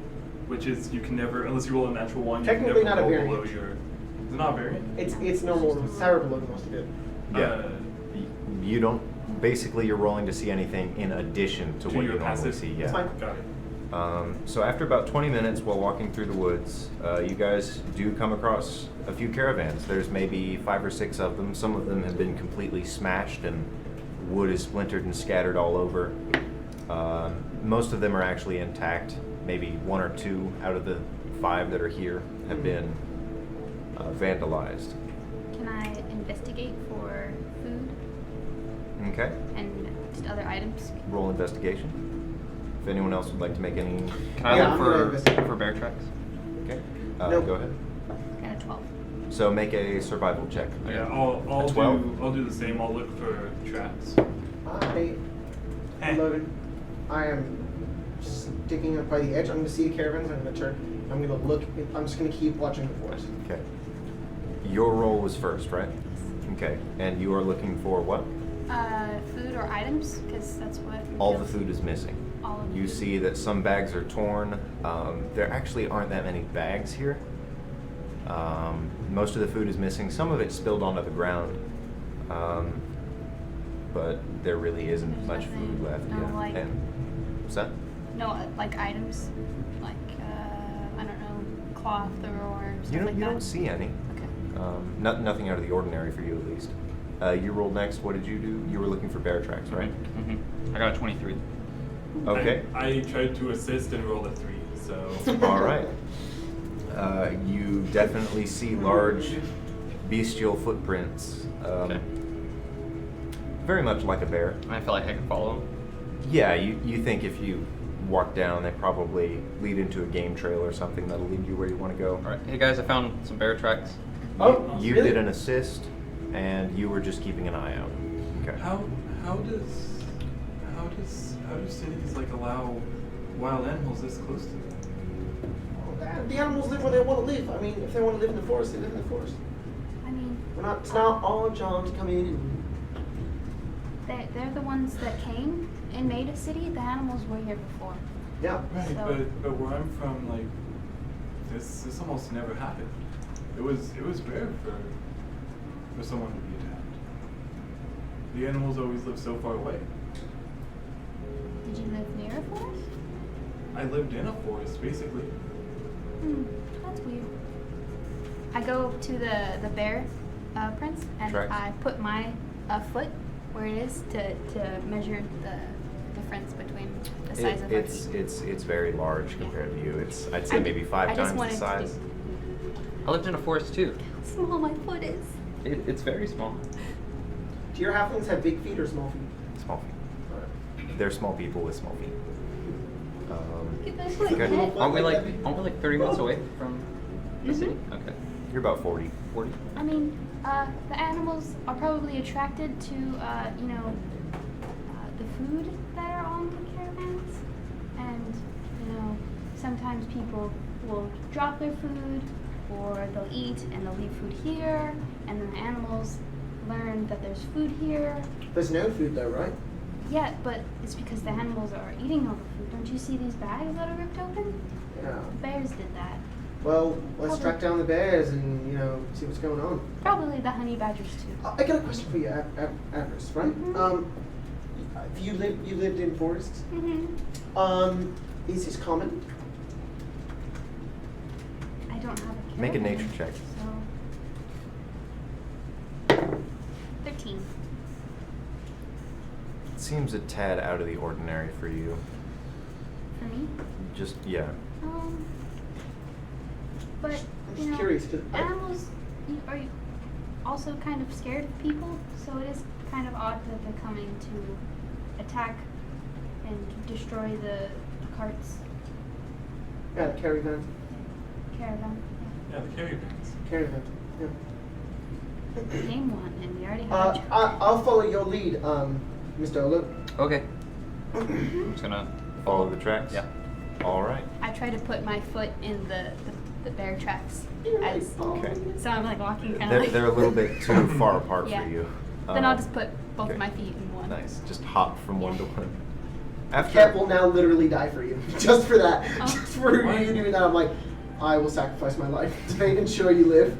which is you can never, unless you roll a natural one, you Technically can never not a roll variant. below your. Is it not a variant? It's normal. Sarah Logan wants to do it. Yeah. You don't. Basically, you're rolling to see anything in addition to To what your you normally passive. see. Yeah. It's fine. Got it. So after about 20 minutes while walking through the woods, you guys do come across a few caravans. There's maybe 5 or 6 of them. Some of them have been completely smashed and wood is splintered and scattered all over. Most of them are actually intact. Maybe 1 or 2 out of the 5 that are here have been vandalized. Can I investigate for food Okay. and just other items? Roll investigation. If anyone else would like to make any... Can I Yeah, look I'm gonna investigate. for bear tracks? Okay. Nope. Go ahead. Got a 12. So make a survival check. Yeah, I'll A 12? I'll do the same. I'll look for traps. I'm loaded. I am sticking up by the edge. I'm going to see the caravans. I'm going to turn. I'm going to look. I'm just going to keep watching the forest. Okay. Your roll was first, right? Okay. And you are looking for what? Food or items, because that's what. All the food is missing. All of You the food. see that some bags are torn. There actually aren't that many bags here. Most of the food is missing. Some of it's spilled onto the ground. But there really isn't There's much nothing- food left. no, Yeah. like- And what's that? No, like items, like I don't know, cloth or stuff You don't. like You that. don't see any. Okay. Nothing out of the ordinary for you, at least. You rolled next. What did you do? You were looking for bear tracks, right? Mm-hmm. I got a 23. Okay. I tried to assist and rolled a 3, so. All right. You definitely see large bestial footprints. Okay. Very much like a bear. I feel like I can follow him. Yeah, you think if you walk down, they probably lead into a game trail or something that'll lead you where you want to go. All right. Hey guys, I found some bear tracks. Oh, You really? did an assist, and you were just keeping an eye out. Okay. How do cities like allow wild animals this close to them? The animals live where they want to live. I mean, if they want to live in the forest, they live in the forest. I mean, We're not. It's not our job to come in and. they're the ones that came and made a city. The animals were here before. Yeah. Right, So- but where I'm from, like this almost never happened. It was rare for someone to be attacked. The animals always live so far away. Did you live near a forest? I lived in a forest, basically. That's weird. I go to the bear prints and Tracks. I put my foot where it is to measure the difference between the size of my feet. It's very large compared to you. I'd say maybe 5 I just times the wanted to size. I lived in a forest too. How small my foot is. It's very small. Do your halflings have big feet or small feet? Small feet. They're small people with small feet. Look at that foot. Okay. Ted. Aren't we like 30 minutes away from the city? Okay. You're about 40. 40. I mean, the animals are probably attracted to, the food that are on the caravans. And, sometimes people will drop their food or they'll eat and they'll leave food here. And then the animals learn that there's food here. There's no food though, right? Yeah, but it's because the animals are eating all the food. Don't you see these bags that are ripped open? Yeah. The bears did that. Well, let's Probably. track down the bears and see what's going on. Probably the honey badgers too. I got a question for you, Avarice, right? Mhm. You lived in forests. Mm-hmm. Is this common? I don't have a Make a caravan, nature check. So 13. It seems a tad out of the ordinary for you. For me? Just, yeah. But I'm just curious, 'cause animals are also kind of scared of people, so it is kind of odd that they're coming to attack and destroy the carts, Yeah, the caravan. caravan. Yeah, the caravans. Caravan. Yeah. Name one, and we already have a joke. I'll follow your lead, Mr. Olu. Okay. I'm just gonna Follow the tracks? Yeah. All right. I try to put my foot in the bear tracks, as, Okay. so I'm like walking kind of They're, like. they're a little bit too far apart Yeah. for you. Then I'll just put both okay. my feet in one. Nice. Just hop from one Yeah. to one. Cat will now literally die for you. Just for that. Oh. Just for you doing that, I'm like, I will sacrifice my life to ensure you live.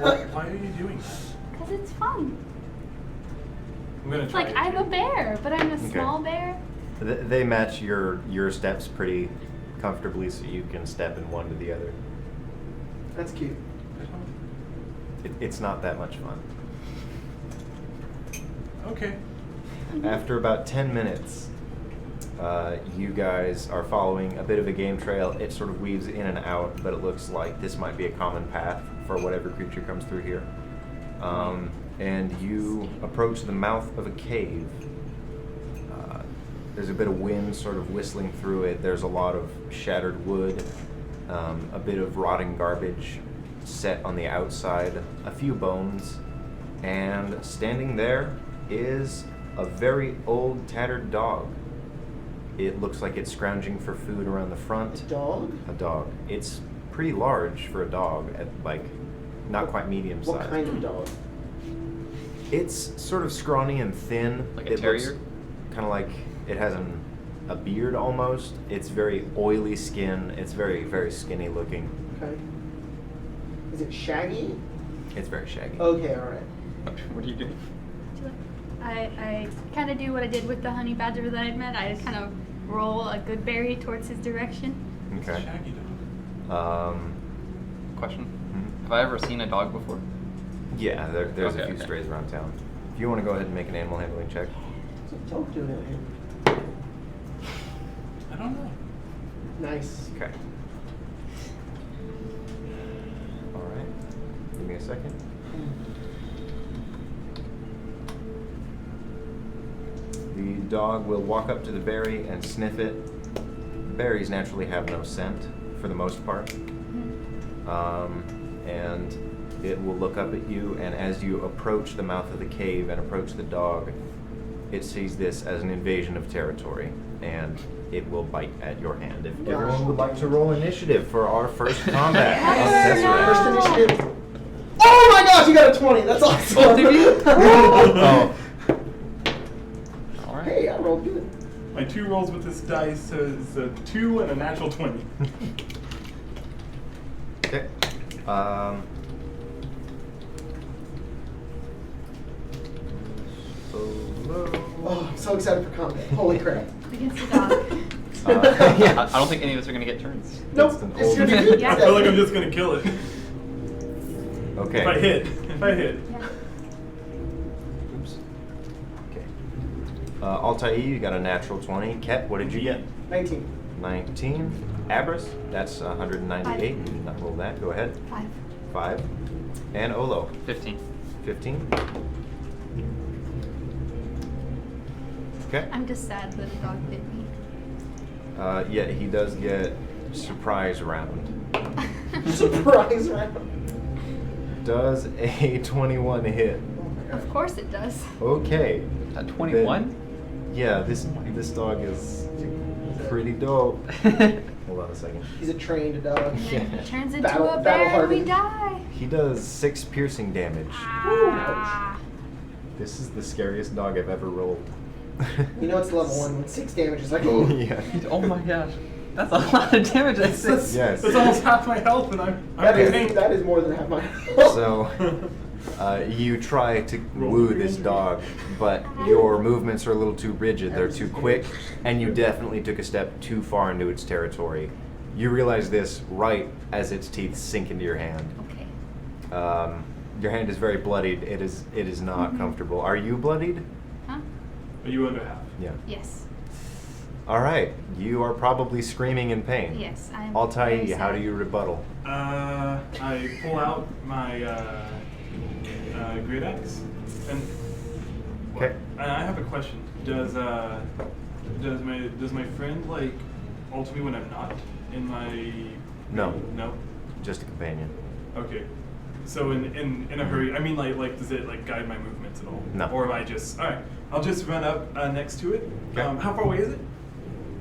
Why are you doing that? Because it's fun. I'm gonna It's try like it I'm a too. bear, but I'm a Okay. small bear. They match your steps pretty comfortably so you can step in one to the other. That's cute. It's not that much fun. Okay. After about 10 minutes, you guys are following a bit of a game trail. It sort of weaves in and out, but it looks like this might be a common path for whatever creature comes through here. And you approach the mouth of a cave. There's a bit of wind sort of whistling through it. There's a lot of shattered wood, a bit of rotting garbage set on the outside, a few bones, and standing there is a very old, tattered dog. It looks like it's scrounging for food around the front. Dog? A dog. It's pretty large for a dog, at like not quite medium size. What kind of dog? It's sort of scrawny and thin. Like a terrier? Kind of like it has a beard almost. It's very oily skin. It's very, very skinny looking. Okay. Is it shaggy? It's very shaggy. Okay, alright. What are you doing? I kind of do what I did with the honey badger that I'd met. I just kind of roll a good berry towards his direction. Okay. Shaggy dog. Question. Mhm. Have I ever seen a dog before? Yeah, there's a Okay, few okay. strays around town. If you want to go ahead and make an animal handling check. What's a dog doing out here? I don't know. Nice. Okay. All right. Give me a second. The dog will walk up to the berry and sniff it. Berries naturally have no scent for the most part. And it will look up at you, and as you approach the mouth of the cave and approach the dog, it sees this as an invasion of territory, and it will bite at your hand. If everyone would like to roll initiative for our first combat of Tesseract. First initiative. Oh my gosh, you got a 20. That's awesome. Both of you? Oh, All right. Hey, I rolled good. My 2 rolls with this dice is a 2 and a natural 20. okay. Oh, I'm so excited for combat. Holy crap. Against the dog. I don't think any of us are gonna get turns. Nope, It's an it's old- gonna be good. Yeah. I feel like I'm just gonna kill it. Okay. If I hit. If I hit. Yeah. Oops. Okay. Altai, you got a natural 20. Ket, what did you get? 19. 19. Abris, that's 198. You did not roll that. Go ahead. 5. 5. And Olo, 15. 15. Okay. I'm just sad that a dog bit me. Yeah, he does get surprise round. Surprise round. Does a 21 hit? Oh my Of god. course it does. Okay. At 21? Yeah, this dog is pretty dope. Hold on a second. He's a trained dog. And then he turns into Battle- a bear and we battle-hardened. die. He does 6 piercing damage. Ah. This is the scariest dog I've ever rolled. You know it's level 1 with 6 damage. It's like, oh. Yeah. Oh my gosh. That's a lot of damage. That's That's- Yes. That's almost half my health, and I'm That is more than half my health. So, you try to Roll woo your this injury. dog, but your movements are a little too rigid. They're too quick, and you definitely took a step too far into its territory. You realize this right as its teeth sink into your hand. Okay. Your hand is very bloodied. It is not comfortable. Are you bloodied? Huh? Are you under half? Yeah. Yes. All right. You are probably screaming in pain. Yes. I'm Altai, very how sad. do you rebuttal? I pull out my great axe, and Okay. And I have a question. Does my friend like alter me when I'm not in my? No. No. Just a companion. Okay. So in a hurry, I mean like does it like guide my movements at all? No. Or am I just all right? I'll just run up next to it. Okay. How far away is it?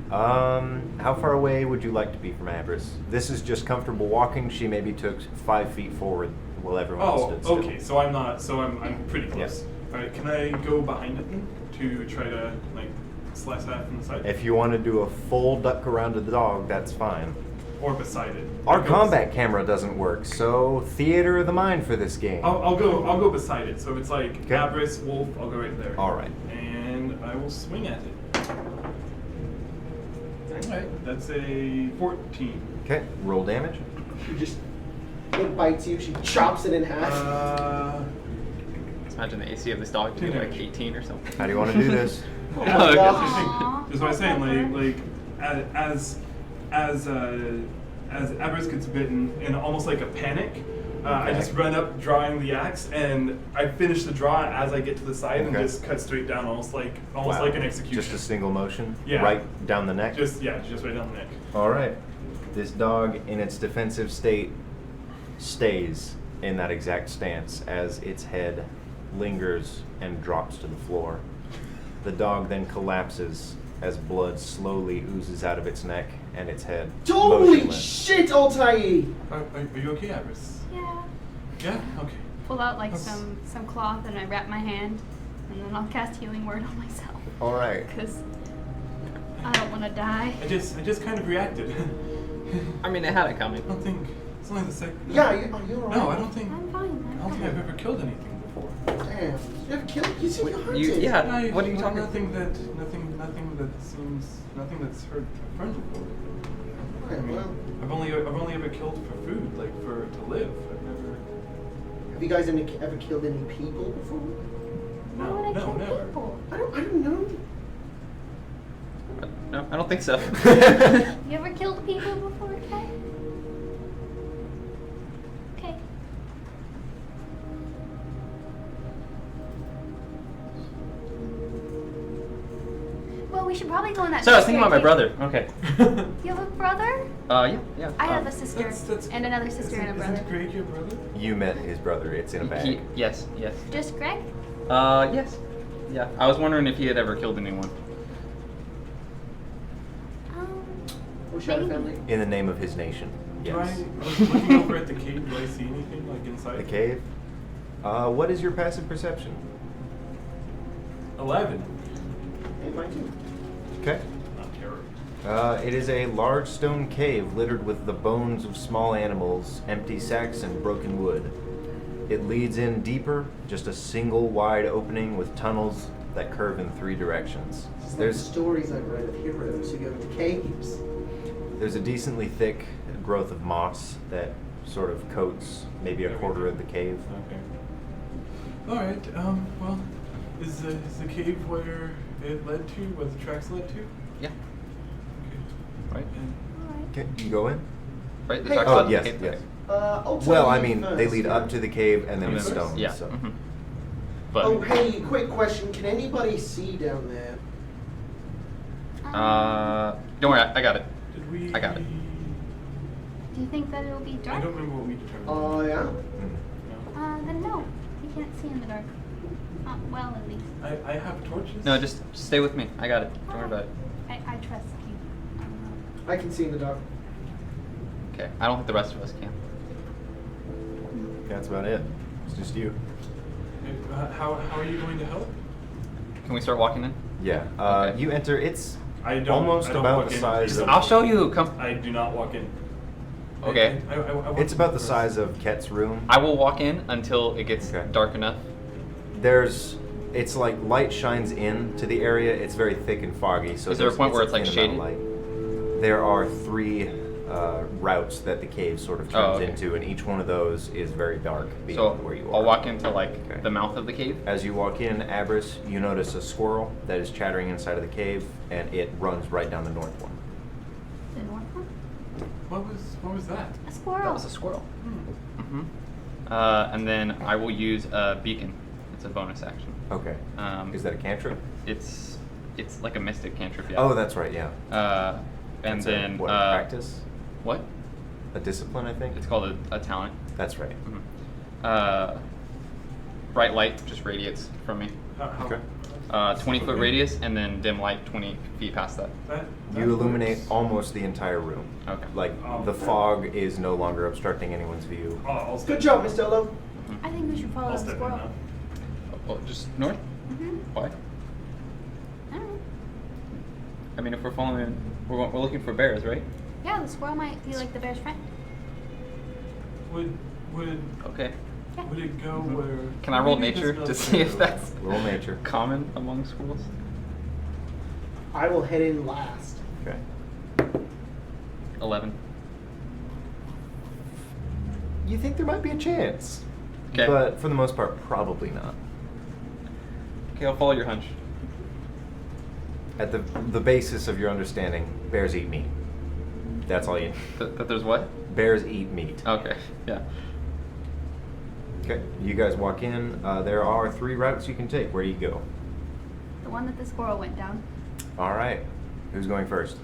How far away would you like to be from Abris? This is just comfortable walking. She maybe took 5 feet forward while everyone else Oh, stood still. okay. So I'm not. So I'm pretty close. Yes. All right. Can I go behind it then to try to like slice that from the side? If you want to do a full duck around to the dog, that's fine. Or beside it. Our I'll go combat camera doesn't work, so theater of the mind for this game. I'll go beside it. So if it's like Okay. Abris, Wolf, I'll go right there. All right. And I will swing at it. Alright, that's a 14. Okay, roll damage. It bites you. She chops it in half. Let's imagine the AC of this dog to be like 18 or something. How do you want to do this? Oh, Yeah. okay. That's what I'm saying. Like as Abris gets bitten, in almost like a panic, I just run up, drawing the axe, and I finish the draw as I get to the side and just cut straight down, almost like an execution. Just a single motion? Yeah. Right down the neck? Just right down the neck. All right. This dog, in its defensive state, stays in that exact stance as its head lingers and drops to the floor. The dog then collapses as blood slowly oozes out of its neck and its head. Holy motionless. shit, Altai! Are you okay, Abris? Yeah. Yeah? Okay. Pull out like some cloth and I wrap my hand, and then I'll cast healing word on myself. All right. Cause I don't want to die. I just kind of reacted. I mean, it had it coming. I don't think it's only the second. Yeah, you're alright. No, I don't think. I'm fine. I don't think I've ever killed anything before. Damn. You ever killed? You said you hunted. Yeah. What are you talking? Nothing that's hurt a friend before. I Alright, mean, well, I've only ever killed for food, like to live. I've never. have you guys ever killed any people before? Why would I No, kill never. people? I don't know. No, I don't think so. You ever killed people before, Kay? Okay. Well, we should probably go in that. So I was thinking about my sister brother. Okay. cave. You have a brother? Yeah. I have a sister that's- and another sister and a brother. Isn't Greg your brother? You met his brother. It's in a bag. Yes. Just Greg? Yes. Yeah. I was wondering if he had ever killed anyone. What's your Maybe. family? In the name of his nation. Do I Yes. looking over at the cave? Do I see anything like inside? The cave. What is your passive perception? 11. Hey, mine too. Okay. Not terrible. It is a large stone cave littered with the bones of small animals, empty sacks, and broken wood. It leads in deeper, just a single wide opening with tunnels that curve in 3 directions. It's like There's stories I've read of heroes who go into caves. There's a decently thick growth of moss that sort of coats maybe a quarter of the cave. Okay. All right. Well, is the cave where it led to? Where the tracks led to? Yeah. Okay. Right. Mm. Okay, you go in? Right. The Hey, tracks Oh, led to yes, the cave? yes. I'll tell Well, I you mean, first, they lead yeah. up to the cave and then And it's then- stone. Yeah. So. mhm. But Oh, hey, quick question. Can anybody see down there? don't worry, I got it. Did we? I got it. Do you think that it'll be I dark? don't remember what we determined. Oh, yeah? Mm. No. Then no. You can't see in the dark. Not well, at least. I have torches. No, just stay with me. I got it. Don't worry about it. I trust you. I don't know. I can see in the dark. Okay. I don't think the rest of us can. That's about it. It's just you. How are you going to help? Can we start walking in? Yeah. Okay. You enter. It's I don't. almost I don't about walk the in. size of. I'll show you. Come. I do not walk in. Okay. I walk It's in about the first. size of Ket's room. I will walk in until it gets Okay. dark enough. It's like light shines in to the area. It's very thick and foggy. So Is there a there's- point where it's, like, thin amount of light. There are 3 routes that the cave sort of turns okay. into, and each one of those is very dark So beyond where you are. I'll walk into like Okay. the mouth of the cave. As you walk in, Abris, you notice a squirrel that is chattering inside of the cave, and it runs right down the north one. The north one? What was that? A squirrel. That was a squirrel. And then I will use a beacon. It's a bonus action. Okay. Is that a cantrip? It's like a mystic cantrip. Yeah. Oh, that's right. Yeah. And That's then what, a practice? What? A discipline, I think. It's called a talent. That's right. Bright light just radiates from me. Okay. 20-foot radius, and then dim light 20 feet past that. You illuminate almost the entire room. Okay. Like the fog is no longer obstructing anyone's view. I'll Good job, Mr. Olo. I think we should follow I'll the step in squirrel. now. Oh, just north? Mm-hmm. Why? I don't know. I mean, if we're following, we're looking for bears, right? Yeah, the squirrel might be like the bear's friend. Would Okay. would it go where? Can I roll maybe nature there's to no see if trail. that's Roll nature. common among squirrels? I will head in last. Okay. 11. You think there might be a chance. Okay. But for the most part, probably not. Okay, I'll follow your hunch. At the basis of your understanding, bears eat meat. That's all you need. That there's what? Bears eat meat. Okay, yeah. Okay, you guys walk in. There are 3 routes you can take. Where do you go? The one that the squirrel went down. All right. Who's going first?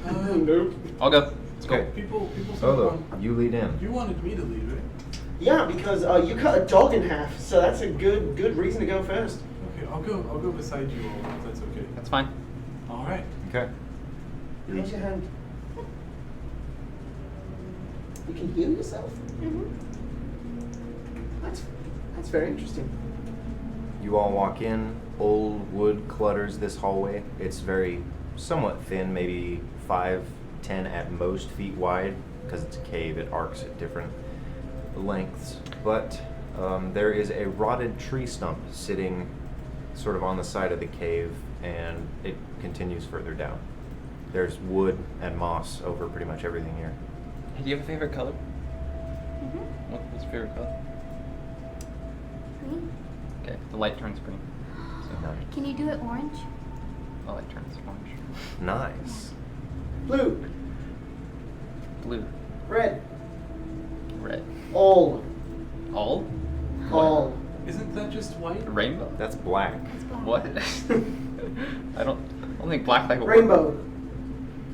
Nope. I'll go. Let's go. Okay. People say Solo, you lead in. you wanted me to lead, right? Yeah, because you cut a dog in half, so that's a good reason to go first. Okay, I'll go beside you all, if that's okay. That's fine. All right. Okay. Raise your hand. You can heal yourself. Mm-hmm. That's very interesting. You all walk in. Old wood clutters this hallway. It's very somewhat thin, maybe 5, 10 at most feet wide, because it's a cave. It arcs at different lengths. But there is a rotted tree stump sitting sort of on the side of the cave, and it continues further down. There's wood and moss over pretty much everything here. Hey, do you have a favorite color? Mm-hmm. What's your favorite color? Green. Okay, the light turns green. Nice. Can you do it orange? The light turns orange. Nice. Blue, Blue. red, Red. all. All? Isn't that just white? Rainbow? That's black. That's black. What? I don't think black like a Rainbow.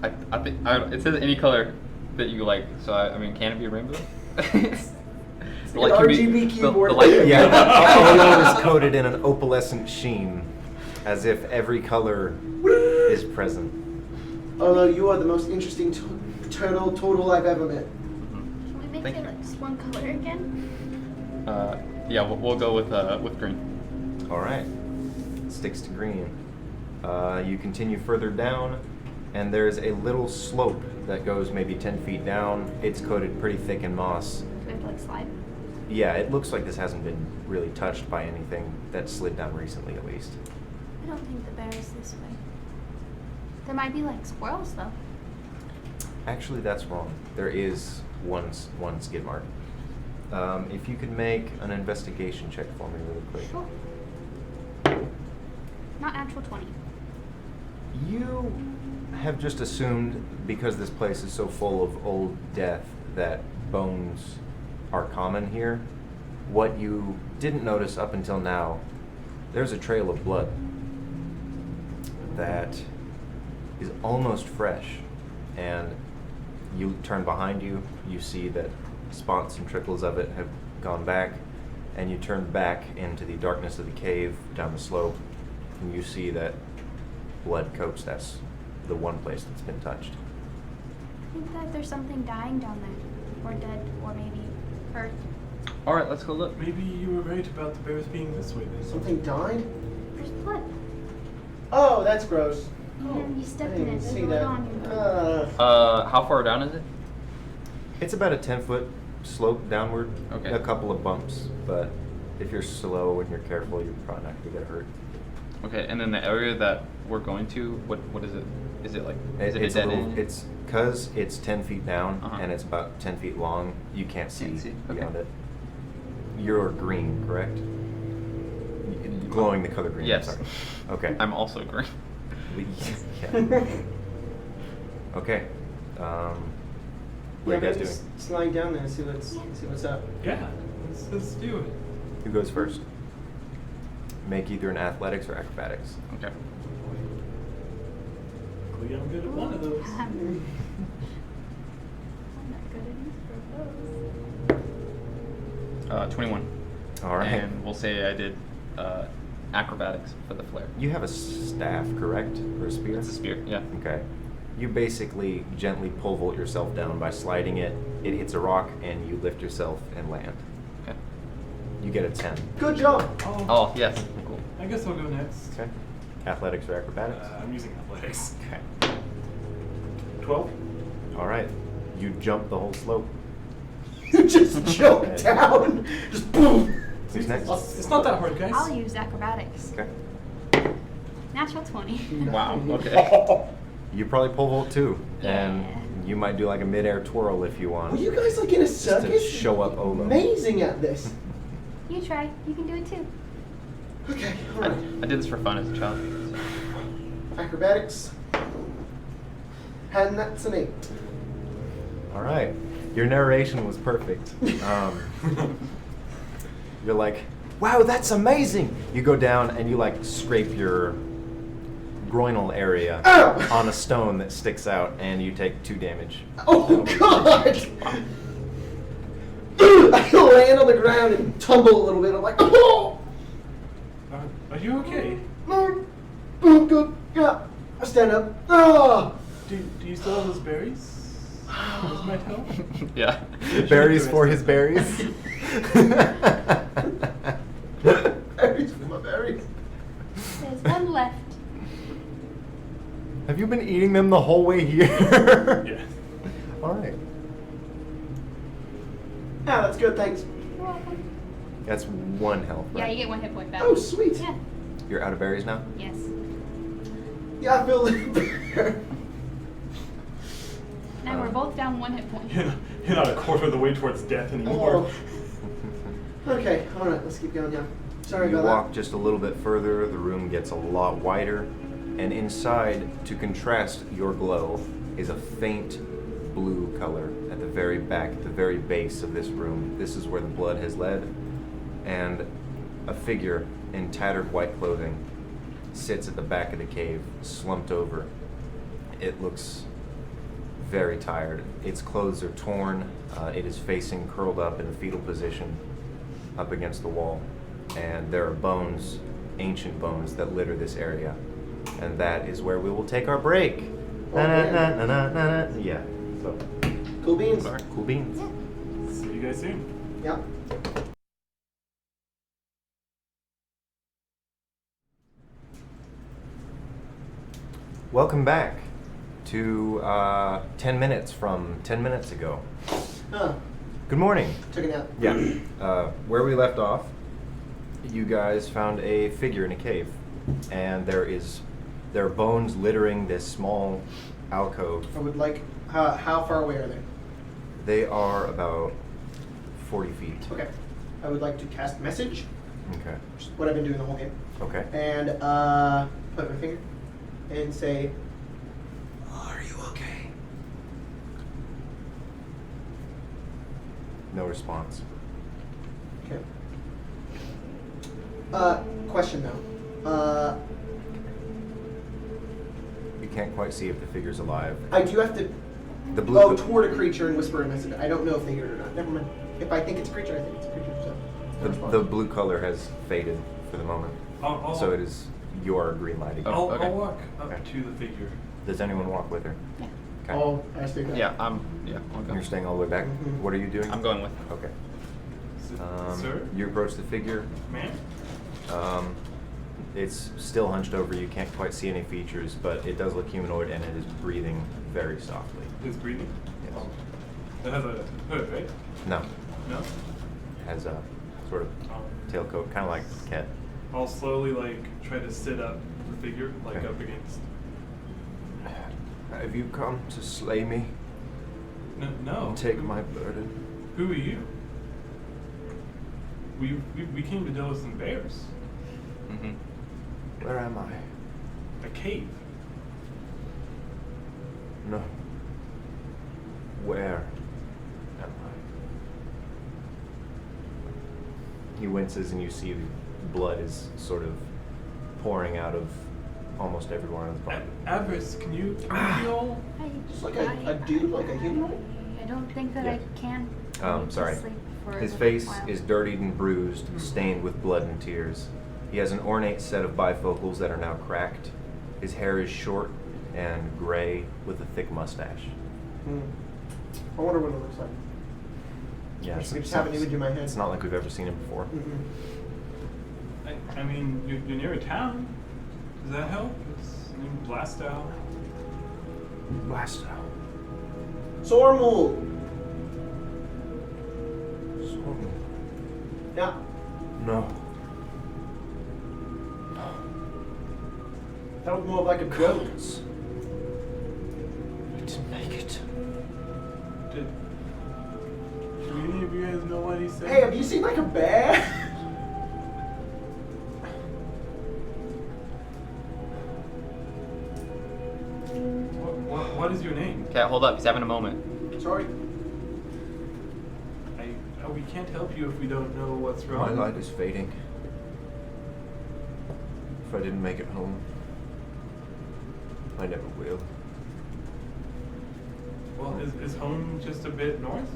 I think it says any color that you like. So I mean, can it be a rainbow? The An light can be- RGB keyboard. The light, Yeah, all is coated in an opalescent sheen, as if every color is present. Although you are the most interesting turtle I've ever met. Can we make Thank it you. like just one color again? Yeah, we'll go with green. All right. Sticks to green. You continue further down, and there's a little slope that goes maybe 10 feet down. It's coated pretty thick in moss. Do we have to like slide? Yeah, it looks like this hasn't been really touched by anything that slid down recently, at least. I don't think the bear is this way. There might be like squirrels though. Actually, that's wrong. There is one skid mark. If you could make an investigation check for me really quick. Sure. Not natural 20. You have just assumed, because this place is so full of old death, that bones are common here. What you didn't notice up until now, there's a trail of blood that is almost fresh, and you turn behind you, you see that spots and trickles of it have gone back, and you turn back into the darkness of the cave down the slope, and you see that blood coats that's the one place that's been touched. I think that there's something dying down there. Or dead, or maybe hurt. All right, let's go look. Maybe you were right about the bears being this way then. Something died? There's blood. Oh, that's gross. You I stepped in didn't it. There's see blood that. on you. How far down is it? It's about a 10-foot slope downward. Okay. A couple of bumps, but if you're slow and you're careful, you're probably not going to get hurt. Okay, and then the area that we're going to, what is it? Is it like is it It's a dead little, end? it's because it's 10 feet down Uh-huh. and it's about 10 feet long. You can't see, Can't see, okay. beyond it. You're green, correct? Glowing the color green. I'm Yes. sorry. Okay. I'm also green. Yeah. Okay. What are you guys doing? Just slide down there and see what's up. Yeah, let's do it. Who goes first? Make either an athletics or acrobatics. Okay. Luckily, I'm good at one of those. I'm not good at either of those. 21. All right. And we'll say I did acrobatics for the flare. You have a staff, correct? Or a spear? It's a spear, yeah. Okay. You basically gently pole vault yourself down by sliding it. It hits a rock, and you lift yourself and land. Okay. You get a 10. Good job. Oh, yes. Cool. I guess I'll go next. Okay. Athletics or acrobatics? I'm using athletics. Okay. 12. All right. You jump the whole slope. You just jump down. Just boom. Who's next? It's not that hard, guys. I'll use acrobatics. Okay. Natural 20. Wow, okay. You probably pole vault too, Yeah. and You might do like a mid-air twirl if you want. Are you guys like in a Just to circus? show up Olo. Amazing at this. You try. You can do it too. Okay, I alright. did this for fun as a child. Acrobatics. And that's an 8. All right. Your narration was perfect. You're like, wow, that's amazing. You go down and you like scrape your groinal area Ow! on a stone that sticks out, and you take 2 damage. Oh god! I land on the ground and tumble a little bit. I'm like, oh! Are you okay? No. Oh, good. Yeah. I stand up. Ah! Do you still have those berries? Those might help. Yeah. Berries for his berries. Berries for my berries. There's one left. Have you been eating them the whole way here? Yeah. All right. Yeah, that's good, thanks. You're welcome. That's 1 health. Yeah, Right? you get 1 hit point back. Oh, sweet. Yeah. You're out of berries now? Yes. Yeah, I feel a little better. Now we're both down 1 hit point. You're not a quarter of the way towards death anymore. Oh. Okay, alright, let's keep going now. Sorry You about walk just a little bit further, the room gets a lot wider, and inside, to contrast your glow, is a faint blue color at the very back, at the very base of this room. This is where the blood has led, and a figure in tattered white clothing sits at the back of the cave, slumped over. It looks very tired. Its clothes are torn. It is facing curled up in a fetal position up against the wall. And there are bones, ancient bones, that litter this area. And that is where we will take our break. Oh, man. Na-na-na-na-na-na. Yeah, so that. Cool beans. cool beans. See you guys soon. Yeah. Welcome back to 10 minutes from 10 minutes ago. Good morning. Took a nap. Yeah. Where we left off, you guys found a figure in a cave, and there are bones littering this small alcove. I would like. How far away are they? They are about 40 feet. Okay. I would like to cast message, Okay. which is what I've been doing the whole game, Okay. and put my finger and say, "Are you okay?" No response. Okay. Question though. You can't quite see if the figure's alive. I do have to The go blue. toward a creature and whisper a message. I don't know if they hear it or not. Never mind. If I think it's a creature, I think it's a creature. So. no response. The blue color has faded for the moment, so it is your green light again. Oh. okay. I'll walk up Okay. to the figure. Does anyone walk with her? Yeah. Okay. Oh, I stay back. Yeah, I'll go. You're staying all the way back. Mhm. What are you doing? I'm going with. Okay. Sir? You approach the figure. Ma'am? It's still hunched over. You can't quite see any features, but it does look humanoid, and it is breathing very softly. Is breathing? Yes. It has a hood, right? No, No? it has a sort of tailcoat, kind of like Ket. I'll slowly try to sit up the figure, Okay. up against. Have you come to slay me No. and take my burden? Who are you? We came to deal with some bears. Mm-hmm. Where am I? A cave. No. Where am I? He winces, and you see blood is sort of pouring out of almost everywhere on his body. Avarice, can you heal? Just like a dude, like a human. I don't think that I can. I need to Sorry. sleep for a His little face while. is dirtied and bruised, stained with blood and tears. He has an ornate set of bifocals that are now cracked. His hair is short and gray with a thick mustache. I wonder what it looks like. Yeah, I just have an image in my head. It's not like we've ever seen him before. Mm-mm. I mean, you're near a town. Does that help? It's named Blastow. Blasto. Sormul. Yeah. No. That was more like a joke. didn't make it. Do any of you guys know what he said? Hey, have you seen like a bear? What is your name? Okay, hold up. He's having a moment. Sorry. We can't help you if we don't know what's My wrong. light is fading. If I didn't make it home, I never will. Well, is home just a bit north?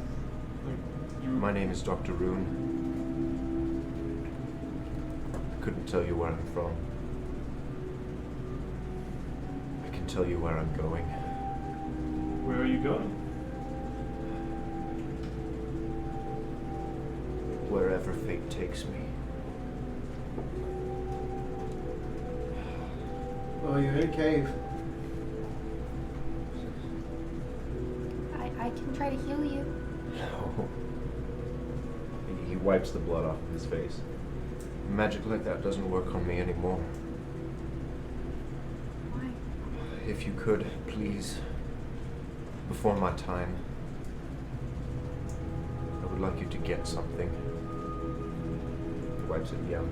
Like, My name is Dr. Rune. I couldn't tell you where I'm from. I can tell you where I'm going. Where are you going? Wherever fate takes me. Oh, you're in a cave. I can try to heal you. No. He wipes the blood off of his face. Magic like that doesn't work on me anymore. Why? If you could, please, before my time, I would like you to get something. He wipes it down.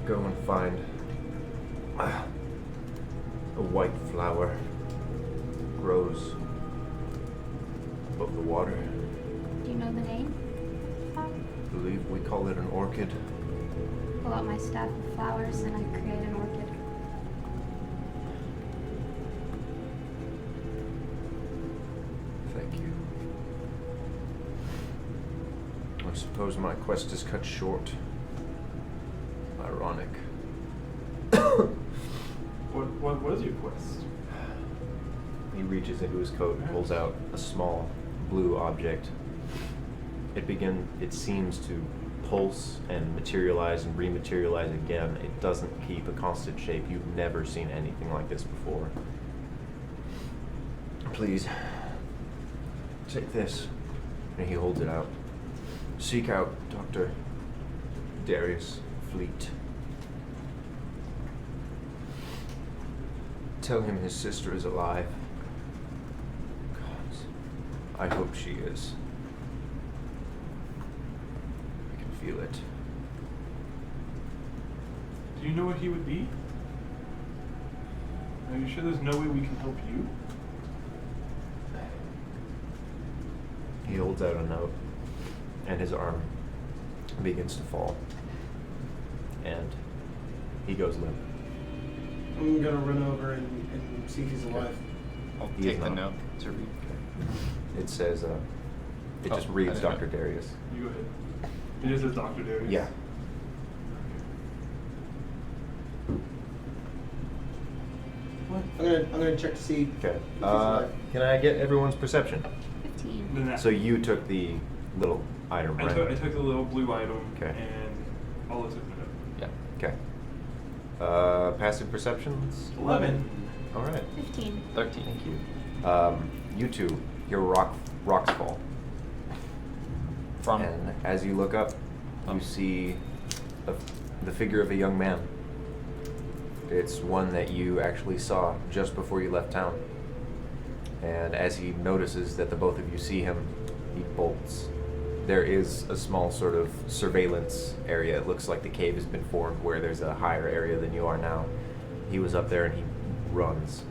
Go and find a white flower. Grows above the water. Do you know the name? I believe we call it an orchid. Pull out my staff of flowers and I create an orchid. Thank you. I suppose my quest is cut short. Ironic. What was your quest? He reaches into his coat and pulls out a small blue object. It seems to pulse and materialize and rematerialize again. It doesn't keep a constant shape. You've never seen anything like this before. Please, take this. And he holds it out. Seek out Dr. Darius Fleet. Tell him his sister is alive. God, I hope she is. I can feel it. Do you know where he would be? Are you sure there's no way we can help you? He holds out a note, and his arm begins to fall. And he goes limp. I'm gonna run over and see if he's alive. I'll He take is the not. note to read. It says, it Oh, just I reads didn't know. Dr. Darius. You go ahead. It just says Dr. Darius. Yeah. I'm gonna check to see. Okay. if he's alive. Can I get everyone's perception? 15. Then that- So you took the little item, I right? took the little blue item Okay. and all took the note. Yeah. Okay. Passive perceptions? 11. All right. 15. 13. Thank you. You two hear rocks fall. From. And as you look up, you see the figure of a young man. It's one that you actually saw just before you left town. And as he notices that the both of you see him, he bolts. There is a small sort of surveillance area. It looks like the cave has been formed where there's a higher area than you are now. He was up there and he runs.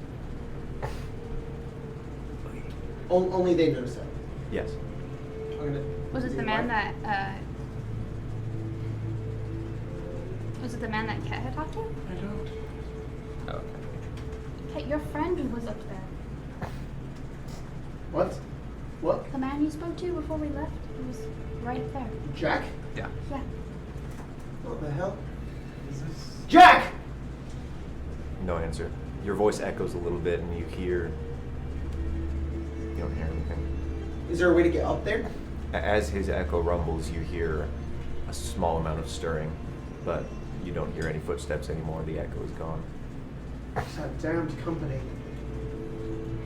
Only they notice that. Yes. I'm gonna. Was is it he the man alive? that, was it the man that Kat had talked to? I don't. Oh, okay. Kat, your friend was up there. What? What? The man you spoke to before we left, he was right up there. Jack? Yeah. Yeah. What the hell? Is this... Jack! No answer. Your voice echoes a little bit and you don't hear anything. Is there a way to get up there? As his echo rumbles, you hear a small amount of stirring, but you don't hear any footsteps anymore. The echo is gone. It's that damned company.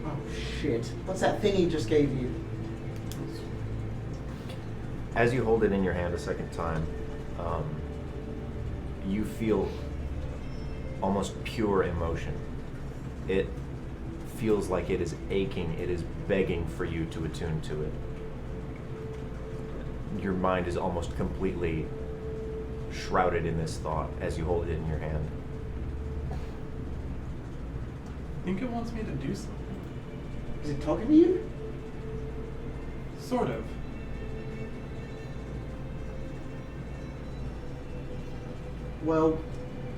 Oh shit. What's that thing he just gave you? As you hold it in your hand a second time, you feel almost pure emotion. It feels like it is aching, it is begging for you to attune to it. Your mind is almost completely shrouded in this thought as you hold it in your hand. I think it wants me to do something. Is it talking to you? Sort of. Well,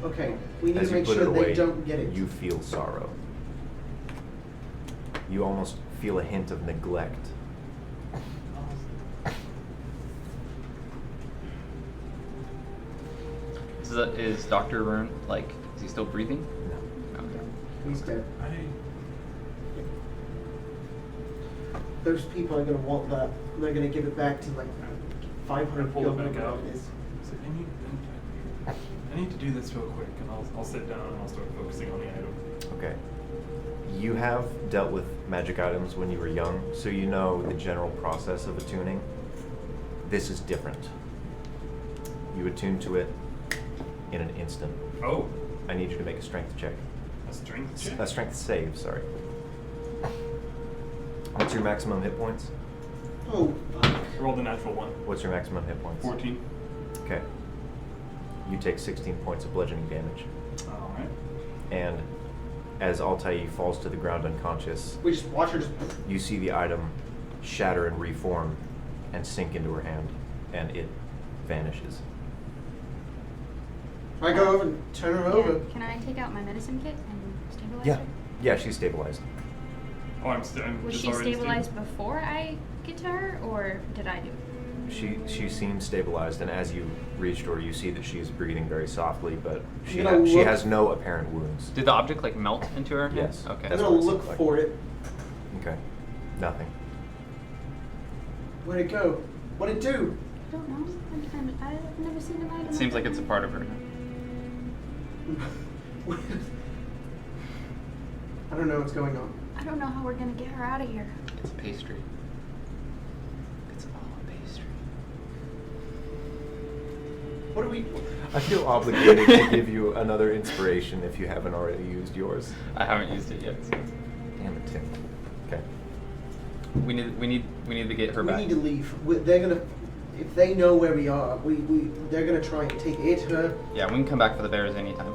okay. We need As to you make put sure it away, they don't get it. you feel sorrow. You almost feel a hint of neglect. Is Dr. Rune, like, is he still breathing? No. Okay. He's dead. I Those people are gonna want that. They're gonna give it back to like 500 pull it back out. whatever it is. So I need to do this real quick, and I'll sit down and I'll start focusing on the item. Okay. You have dealt with magic items when you were young, so you know the general process of attuning. This is different. You attune to it in an instant. Oh, I need you to make a strength check. a strength check? A strength save, sorry. What's your maximum hit points? Oh, fuck. Roll the natural one. What's your maximum hit points? 14. Okay. You take 16 points of bludgeoning damage. Alright. And as Altai falls to the ground unconscious, We just watch her just. you see the item shatter and reform and sink into her hand, and it vanishes. I go over and turn her over. Can I take out my medicine kit and stabilize Yeah. her? Yeah, she's stabilized. Oh, I'm Was just she already stabilized before I get to her, or did I do it? She seems stabilized, and as you reach her, you see that she is breathing very softly, but she, You know, she look- has no apparent wounds. Did the object, like, melt into her? Yes. Okay. I'm That's gonna what it look seems like. for it. Okay. Nothing. Where'd it go? What'd it do? I don't know. I've never seen an item. It seems like it's a part of her. I don't know what's going on. I don't know how we're gonna get her out of here. It's a pastry. It's all a pastry. What do we? I feel obligated to give you another inspiration if you haven't already used yours. I haven't used it yet. So. Damn it, Tim. Okay. We need to get her We back. need to leave. They're gonna. If they know where we are, they're gonna try and take it. Her. Yeah, we can come back for the bears anytime.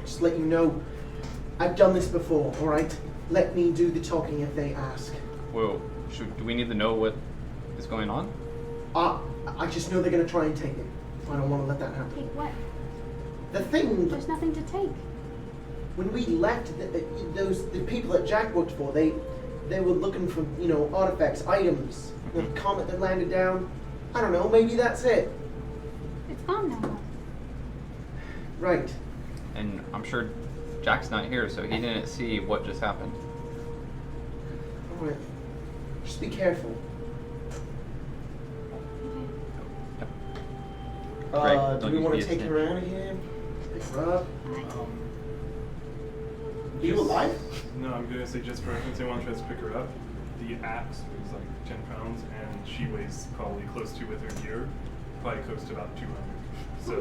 Just let you know. I've done this before. All right. Let me do the talking if they ask. Whoa. Do we need to know what is going on? I just know they're gonna try and take it. I don't want to let that happen. Take what? The thing. There's nothing to take. When we left, the people that Jack worked for, they were looking for artifacts, items. The comet that landed down. I don't know. Maybe that's it. It's gone now. Right. And I'm sure Jack's not here, so he didn't see what just happened. All right. Just be careful. Yep. Do Don't we use want the to take snake. her out of here? Pick her up. Um, You alive? No, I'm gonna say just for reference, anyone tries to pick her up, the axe weighs like 10 pounds, and she weighs probably close to, with her gear, probably close to about 200. So,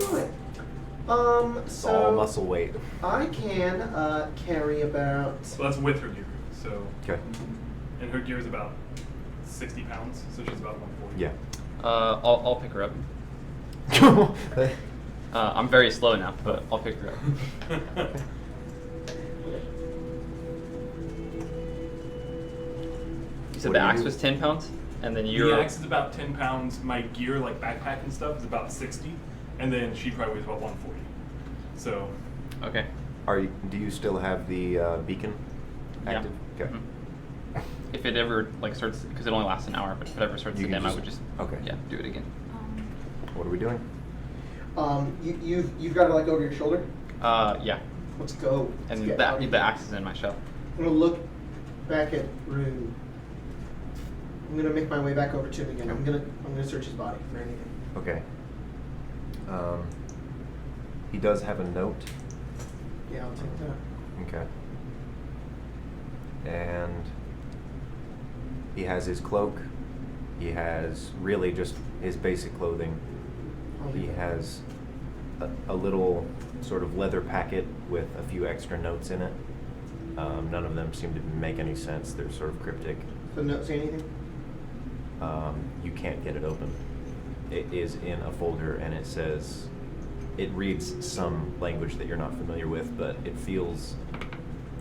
Alright. It's So all muscle weight. I can carry about. so that's with her gear. So, Okay. and her gear is about 60 pounds, so she's about 140. Yeah. I'll pick her up. I'm very slow now, but I'll pick her up. You said What the do you axe do? was 10 pounds, and then you're. The axe is about 10 pounds. My gear, like backpack and stuff, is about 60, and then she probably weighs about 140. So, Okay. Do you still have the beacon active? Yeah. Okay. Mhm. If it ever like starts, because it only lasts an hour, but if it ever starts You to can dim, I just- would just okay. do it again. What are we doing? You've got it like over your shoulder. Yeah. Let's go. Let's And get out of the here. axe is in my shell. I'm gonna look back at Rune. I'm gonna make my way back over to him again. I'm gonna search his body for anything. Okay. He does have a note. Yeah, I'll take that. Okay. And he has his cloak. He has really just his basic clothing. I'll He leave that. has a little sort of leather packet with a few extra notes in it. None of them seem to make any sense. They're sort of cryptic. The note say anything? You can't get it open. It is in a folder, and it says, it reads some language that you're not familiar with, but it feels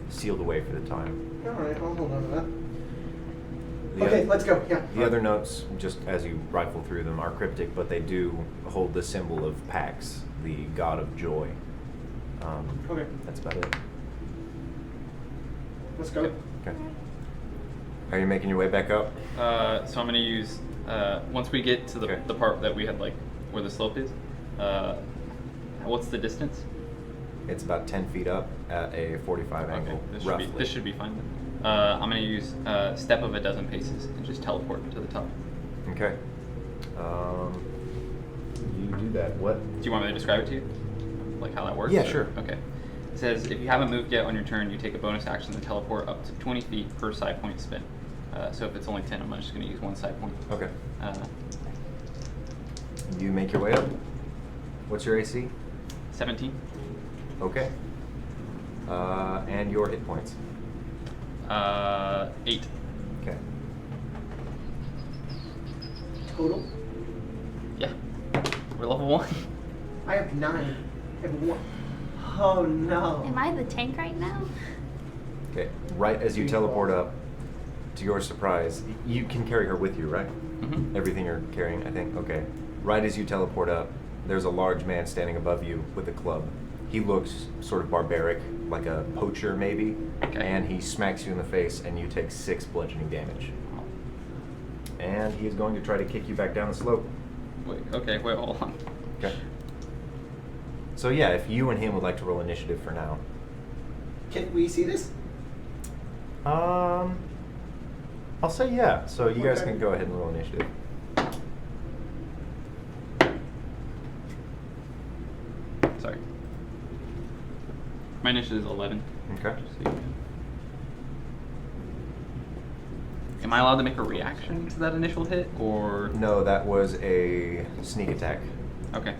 sealed away for the time. All right, I'll hold on to that. The Okay, oth- let's go. Yeah. The other notes, just as you rifle through them, are cryptic, but they do hold the symbol of Pax, the god of joy. Okay, That's about it. let's go. Okay. Are you making your way back up? So I'm gonna use once we get to Okay. the part that we had like where the slope is. What's the distance? It's about 10 feet up at a 45 angle, roughly. This should be fine then. I'm gonna use step of a dozen paces and just teleport to the top. Okay. You do that. What? Do you want me to describe it to you? Like how that works? Yeah, or- sure. Okay. It says if you haven't moved yet on your turn, you take a bonus action to teleport up to 20 feet per side point spin. So if it's only 10, I'm just going to use one side point. Okay. Uh, You make your way up. What's your AC? 17. Okay. And your hit points. 8. Okay. Total? Yeah. We're level 1. I have 9. I have 1. Oh no. Am I the tank right now? Okay. Right as you teleport up, to your surprise, you can carry her with you, right? Mm-hmm. Everything you're carrying, I think. Okay. Right as you teleport up, there's a large man standing above you with a club. He looks sort of barbaric, like a poacher maybe, Okay. and he smacks you in the face, and you take 6 bludgeoning damage. And he is going to try to kick you back down the slope. Wait, hold on. Okay. So yeah, if you and him would like to roll initiative for now. Can we see this? I'll say yeah. So you guys Okay. can go ahead and roll initiative. Sorry. My initiative is 11. Okay. Just so you know. Am I allowed to make a reaction to that initial hit, or No, that was a sneak attack. okay?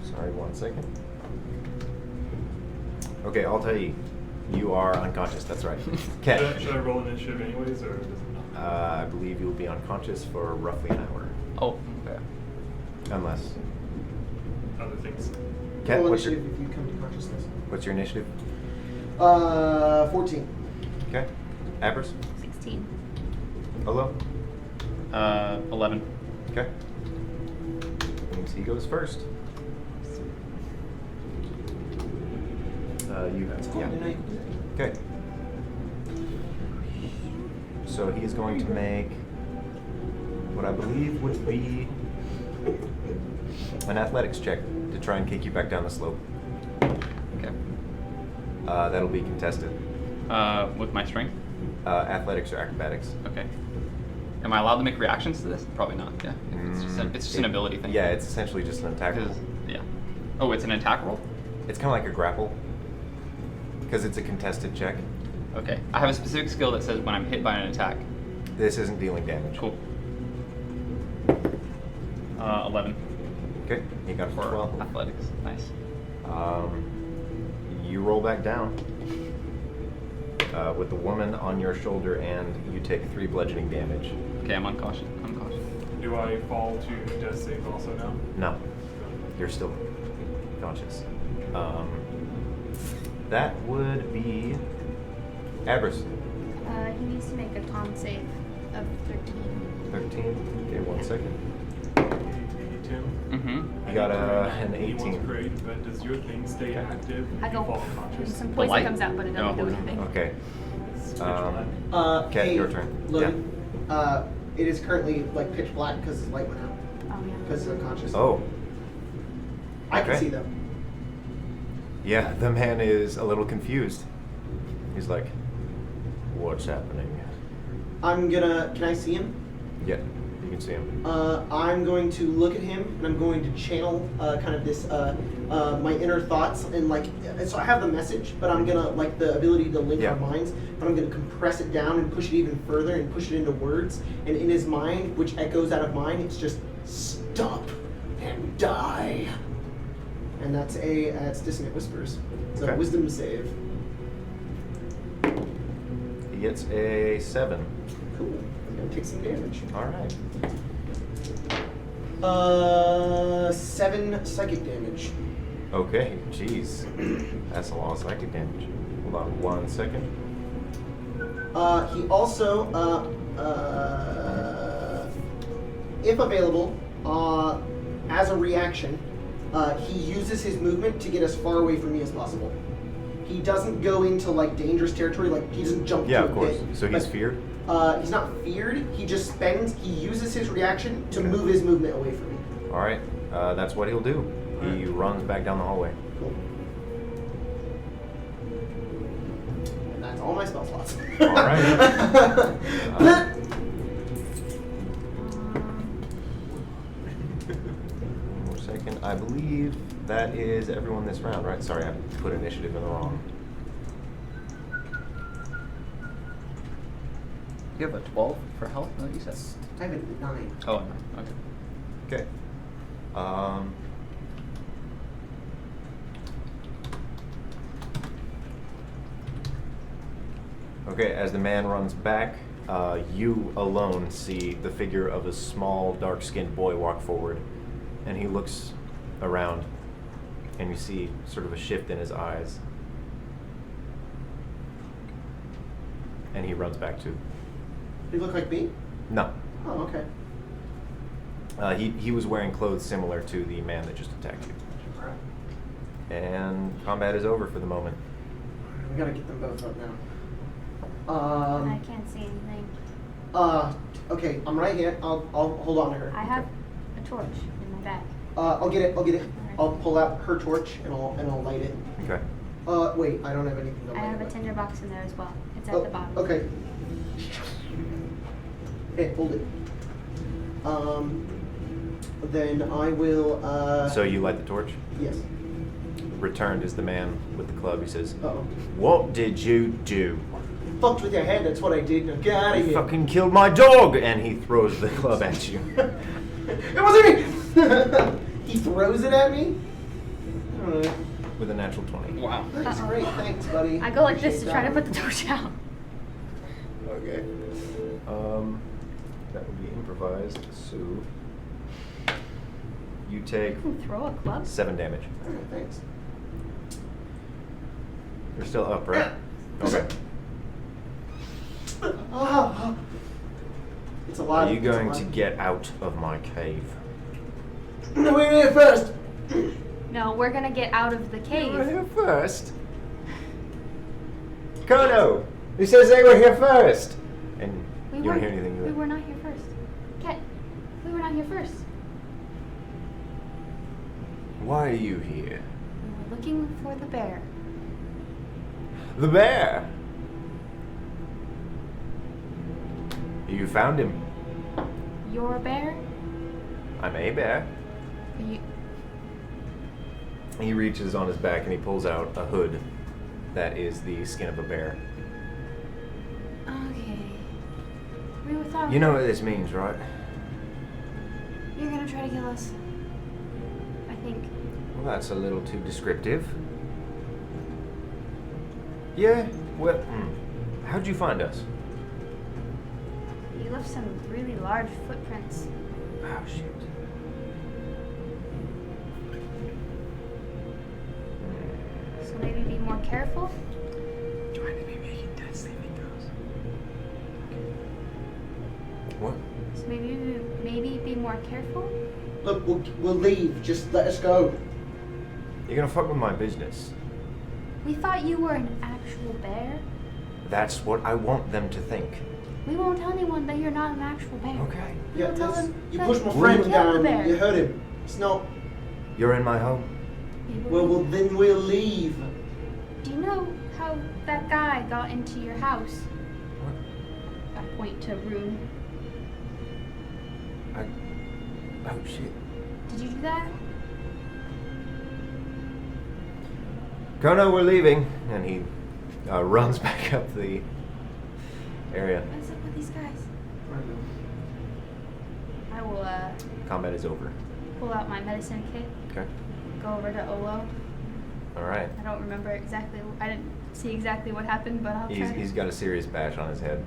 Sorry, 1 second. Okay, Altair, you are unconscious. That's right. Cat, Should I roll initiative anyways, or does it not? I believe you'll be unconscious for roughly an hour, Oh, okay. unless. Other things. Cat, Roll what's your initiative if you come to consciousness. initiative? 14. Okay. Appers? 16. Hello. 11. Okay. Means he goes first. You. Cool, Yeah. didn't I- Okay. So he is going to make what I believe would be an athletics check to try and kick you back down the slope. Okay. That'll be contested. With my strength. Athletics or acrobatics. Okay. Am I allowed to make reactions to this? Probably not. Yeah. It's just an ability thing. Yeah, it's essentially just an attack roll. Because yeah. Oh, it's an attack roll. It's kind of like a grapple because it's a contested check. Okay. I have a specific skill that says when I'm hit by an attack. This isn't dealing damage. Cool. 11 Okay, you got for 12. athletics. Nice. You roll back down with the woman on your shoulder, and you take 3 bludgeoning damage. Okay, I'm unconscious. Do I fall to death save also now? No, you're still conscious. That would be Abras. He needs to make a con save of 13. 13. Okay, 1 second. 82. Mm-hmm. You got an He wants 18. great, but does your thing stay Okay. active if I you go, fall unconscious? some The poison light? comes out, but it doesn't No. do anything. Okay. It's pitch Um, black. Kat, Hey, your turn. Logan. It is currently like pitch black because his light went out. Oh, yeah. Because he's unconscious. Oh, I can okay. see them. yeah, the man is a little confused. He's like, what's happening? I'm gonna. Can I see him? Yeah, you can see him. I'm going to look at him and I'm going to channel kind of this my inner thoughts and like so I have the message, but I'm gonna like the ability to link Yeah. our minds, but I'm gonna compress it down and push it even further and push it into words. And in his mind, which echoes out of mine, it's just stop and die. And and that's Dissonant Whispers. So Okay. Wisdom save. He gets a 7. Cool. I'm gonna take some damage. All right. 7 psychic damage. Okay, jeez. That's a lot of psychic damage. Hold on 1 second. He also, if available, as a reaction, he uses his movement to get as far away from me as possible. He doesn't go into like dangerous territory, like he doesn't jump Yeah, to of a course. pit. So he's But, feared? He's not feared. He uses his reaction to move his movement away from me. All right. That's what he'll do. He runs back down the hallway. Cool. And that's all my spell slots. All right. One more second. I believe that is everyone this round, right? Sorry, I put initiative in the wrong. You have a 12 for health? No, you said. I have a 9. Oh, no. Okay. Okay. Okay, as the man runs back, you alone see the figure of a small, dark-skinned boy walk forward, and he looks around, and you see sort of a shift in his eyes. And he runs back too. You look like me? No. Oh, okay. He was wearing clothes similar to the man that just attacked you. Alright. And combat is over for the moment. We gotta get them both up now. I can't see anything. Okay, I'm right here. I'll hold on to her. I have a torch in my bag. I'll get it. Alright. I'll pull out her torch and I'll light it. Okay. Wait, I don't have anything to light I have it a with. tinderbox in there as well. It's at Oh, the bottom. okay. Hey, hold it. Then I will, So you light the torch? yes. Returned is the man with the club. He says, Uh-oh. "What did you do? Fucked with your head, that's what I did. Now get out of You here. fucking killed my dog!" And he throws the club at you. It wasn't me! He throws it at me? Alright. With a natural 20. Wow. That's Uh-oh. great, thanks, buddy. I go like this to Appreciate try to that. put the torch out. Okay. That would be improvised. So you take You can throw a club? 7 damage. Alright, thanks. You're still up, right? Okay. Oh, it's a lot. Are you it's a going lot. to get out of my cave? No, we're here first. No, we're gonna get out of the You were cave. here first. Kono! He says they were here first! And you don't hear anything We either. were not here first. Cat, we were not here first. Why are you here? We were looking for the bear. The bear! You found him. You're a bear? I'm a bear. You, He reaches on his back and he pulls out a hood that is the skin of a bear. okay. We thought You know what this means, right? you're gonna try to kill us. I think. Well, that's a little too descriptive. Yeah, well, how'd you find us? You left some really large footprints. Oh, shit. So maybe be more careful? Trying to be making death saving throws. What? So maybe be more careful? Look, we'll leave. Just let us go. You're gonna fuck with my business. We thought you were an actual bear. That's what I want them to think. We won't tell anyone that you're not an actual bear. Okay. We will tell them you that pushed my you friend killed the down. bear. You hurt him. It's not. You're in my home. Maybe Well, then we'll leave. do you know how that guy got into your house? What? I point to Rune. Oh, shit. Did you do that? Kono, we're leaving. And he runs back up the area. What's up with these guys? I will Combat is over. pull out my medicine kit Okay. go over to Olo. All right. I don't remember exactly. I didn't see exactly what happened, but I'll try. He's got a serious bash on his head.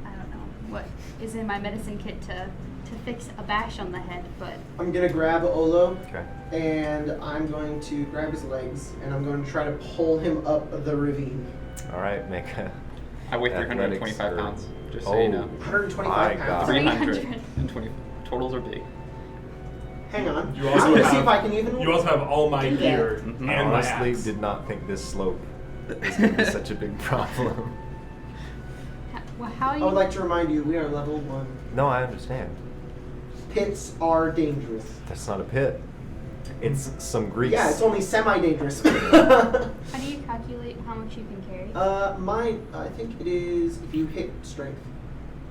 I don't know what is in my medicine kit to fix a bash on the head, but I'm gonna grab Olo, Okay. and I'm going to grab his legs, and I'm going to try to pull him up the ravine. All right. Make a. I weigh athletics 325 or- pounds, just so you know. 125 My pounds. God. 320. Totals are big. Hang on. You I'm also gonna have, see if I can even. You also have all my do that. gear Mhm. and I my honestly axe. did not think this slope was going to be such a big problem. how are you? I would like to remind you, we are level 1. No, I understand. Pits are dangerous. That's not a pit. It's some grease. Yeah, it's only semi-dangerous. How do you calculate how much you can carry? I think it is if you hit strength.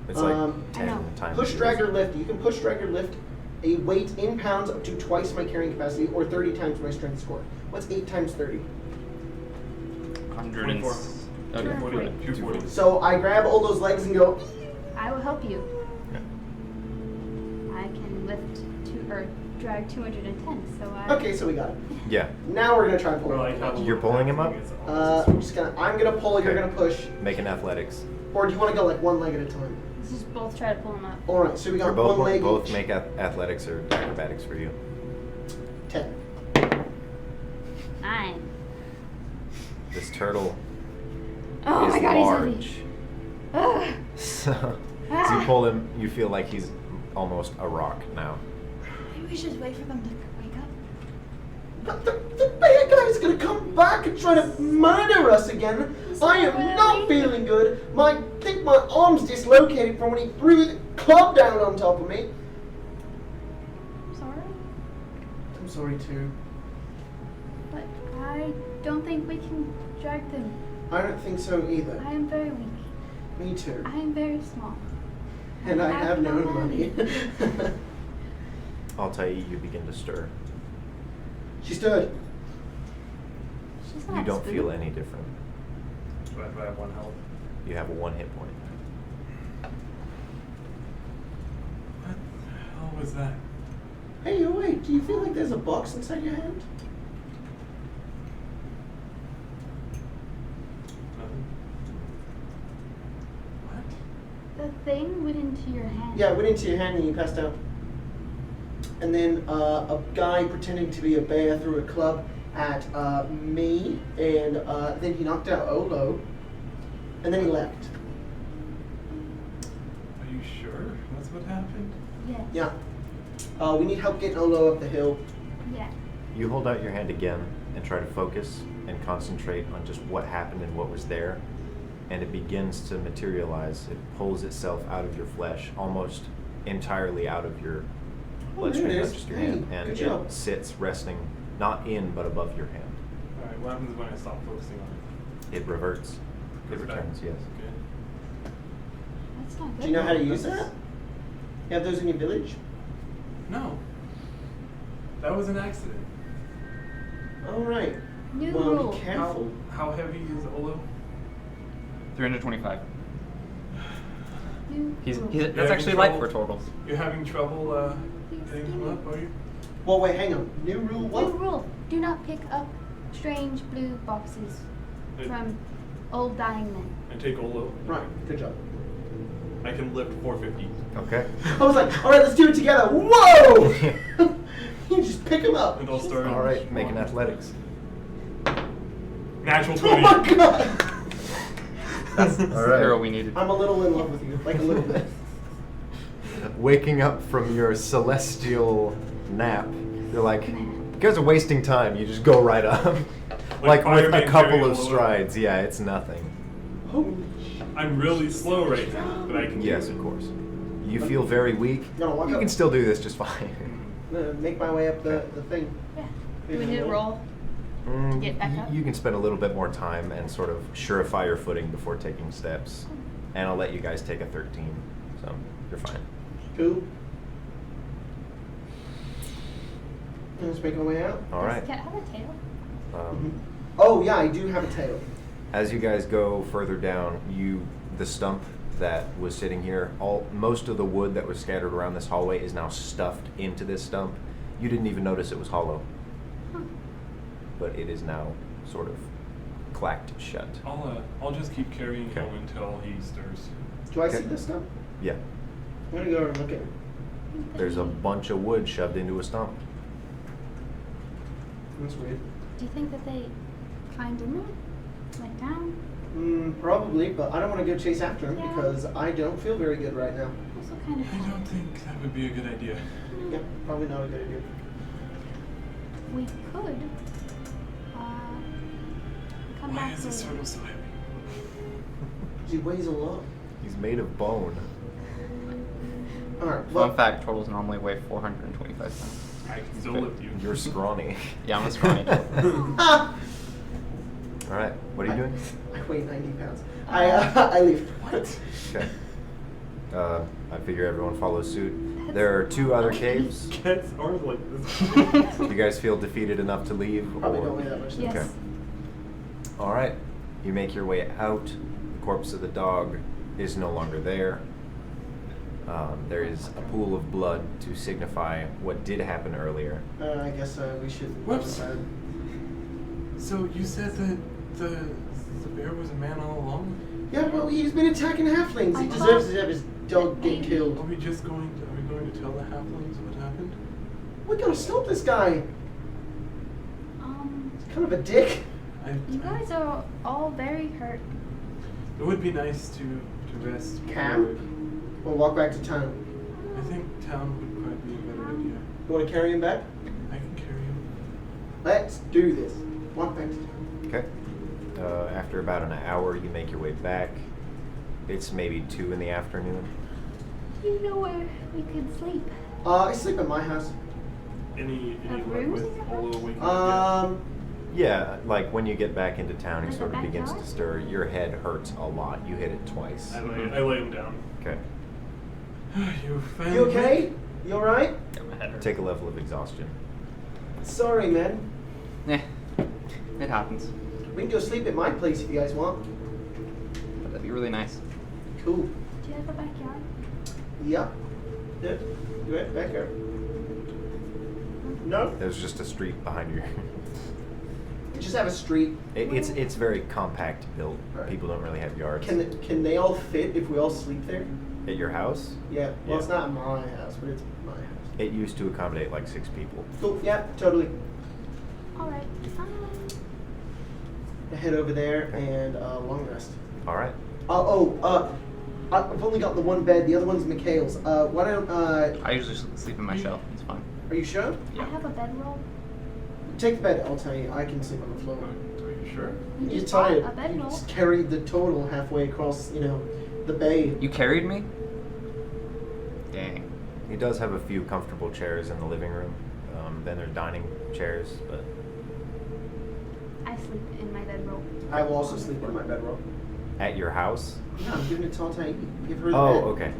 It's like I 10 know. times. Push, yours. drag, or lift. You can push, drag, or lift a weight in pounds up to twice my carrying capacity or 30 times my strength score. What's 8 times 30? 100 and... 24. Okay, 240. 240. So I grab all those legs and go, I will help you. Yeah. I can lift or drag 210. So I. okay, so we got it. Yeah. Now we're gonna try and pull Or him. like how You're pulling him up? I'm gonna pull, you're Okay. gonna push. Make an athletics. Or do you want to go like one leg at a time? Let's just both try to pull him up. Alright, so we Or got both one leg both each. make athletics or acrobatics for you. 10. 9. This turtle Oh is my god, large. he's heavy. Ugh. So as you pull him, you feel like he's almost a rock now. Maybe we should wait for them to wake up. But the bad guy's gonna come back and try to murder us again. I am not feeling good. I think my arm's dislocated from when he threw the club down on top of me. Sorry, I'm sorry too. but I don't think we can drag them. I don't think so either. I am very weak. Me too. I am very small. And I have no money. I'll tell you, you begin to stir. She stood. She's You not don't spooked. feel any different. Do I have 1 health? You have a 1 hit point. What the hell was that? Hey, wait, do you feel like there's a box inside your hand? Nothing. What? The thing went into your hand. Yeah, it went into your hand and you passed out. And then a guy pretending to be a bear threw a club at me, and then he knocked out Olo, and then he left. Are you sure that's what happened? Yes. Yeah. We need help getting Olo up the hill. Yeah. You hold out your hand again and try to focus and concentrate on just what happened and what was there, and it begins to materialize. It pulls itself out of your flesh, almost entirely out of your Oh, there it bloodstream, is. not just your Hey, hand, and good it job. sits resting not in but above your hand. Alright, what happens when I stop focusing on it? It reverts. It Goes back? returns, yes. Good. That's not good. Do you know how to use that? You have those in your village? No. That was an accident. Alright. New Well, rule. be careful. How heavy is Olo? 325. New He's rule. that's having actually light for trouble? totals. You're having trouble getting him up, are you? Well, wait, hang on. New rule what? New rule. Do not pick up strange blue boxes from old dying men. And take Olo. Right, good job. I can lift 450. Okay. I was like, alright, let's do it together. Whoa! You just pick him up. And I'll start. All right, make an athletics. Natural Oh 20. my god! That's the All right. hero we needed. I'm a little in love with you, like a little bit. Waking up from your celestial nap, you're like, you guys are wasting time. You just go right up. Like with a Fireman couple carrying of Olo. strides. Yeah, it's nothing. Holy I'm really slow right now, but I can. Yes, do of it. course. You feel very weak. Gonna walk You up. can still do this just fine. I'm gonna make my way up the thing. Yeah. Do we need to roll? Get back up? You can spend a little bit more time and sort of surefy your footing before taking steps. And I'll let you guys take a 13. So you're fine. Cool. Let's make our way out. All Does right. cat have a tail? Oh yeah, I do have a tail. As you guys go further down, the stump that was sitting here, most of the wood that was scattered around this hallway is now stuffed into this stump. You didn't even notice it was hollow, Huh. but it is now sort of clacked shut. I'll just keep carrying Okay. him until he stirs. Do I see Okay. this stuff? Yeah, I'm gonna go over and look at it. there's a bunch of wood shoved into a stump. That's weird. Do you think that they climbed in there? Like down? Probably, but I don't want to go chase after him Yeah. because I don't feel very good right now. Also kind of I don't think that would be a good idea. Yeah, probably not a good idea. We could come Why back is this later. turtle so heavy? He weighs a lot. He's made of bone. Alright, Fun well, fact: turtles normally weigh 425 pounds. I can still lift you. You're scrawny. Yeah, I'm a scrawny turtle. ah! All right, what are you doing? I weigh 90 pounds. I leave. What? Okay. I figure everyone follows suit. There are 2 other caves. Cats are like this. Do you guys feel defeated enough to leave? Probably or- don't weigh that much. Yes. Okay. All right. You make your way out. The corpse of the dog is no longer there. There is a pool of blood to signify what did happen earlier. I guess we should. Whoops. So you said that the bear was a man all along? Yeah, well, he's been attacking halflings. He I deserves thought to have his dog get maybe- Are killed. we going to tell the halflings what happened? We gotta stop this guy. He's kind of a dick. You guys are all very hurt. It would be nice to rest. Camp? before- We'll walk back to town. I think town would probably be a better idea. You want to carry him back? I can carry him. Let's do this. Walk back to town. Okay. After about an hour, you make your way back. It's maybe 2 in the afternoon. You know where we could sleep? I sleep at my house. Any Have luck rooms with in your all house? awakening? Yeah, like when you get back into town, he Like sort the of begins backyard? to stir. Your head hurts a lot. You hit it twice. I lay him down. Okay. You found You okay? You alright? Yeah, my head hurts. Take a level of exhaustion. Sorry, man. Yeah, it happens. We can go sleep at my place if you guys want. But that'd be really nice. Cool. Do you have a backyard? Yeah. Yeah. Do it back here. No. There's just a street behind you. We just have a street. It's very compact built. Right. People don't really have yards. Can they all fit if we all sleep there? At your house, Yeah. Well, it's Yeah. not my house, but it's my house. it used to accommodate like 6 people. Cool. Yeah. Totally. All right. I head over there Okay. and long rest. All right. I've only got the one bed. The other one's Mikhail's. Why don't I usually sleep in my shell. It's fine. Are you sure? Yeah. I have a bedroll. Take the bed. I'll tell you. I can sleep on the floor. Are you sure? You You're just bought tired. a You bedroll. just carried the total halfway across, the bay. You carried me? Dang. He does have a few comfortable chairs in the living room. Then there's dining chairs, but I sleep in my bedroll. I will also sleep in my bedroll. at your house. Yeah, I'm giving it to Altai. Give her the Oh, bed. okay.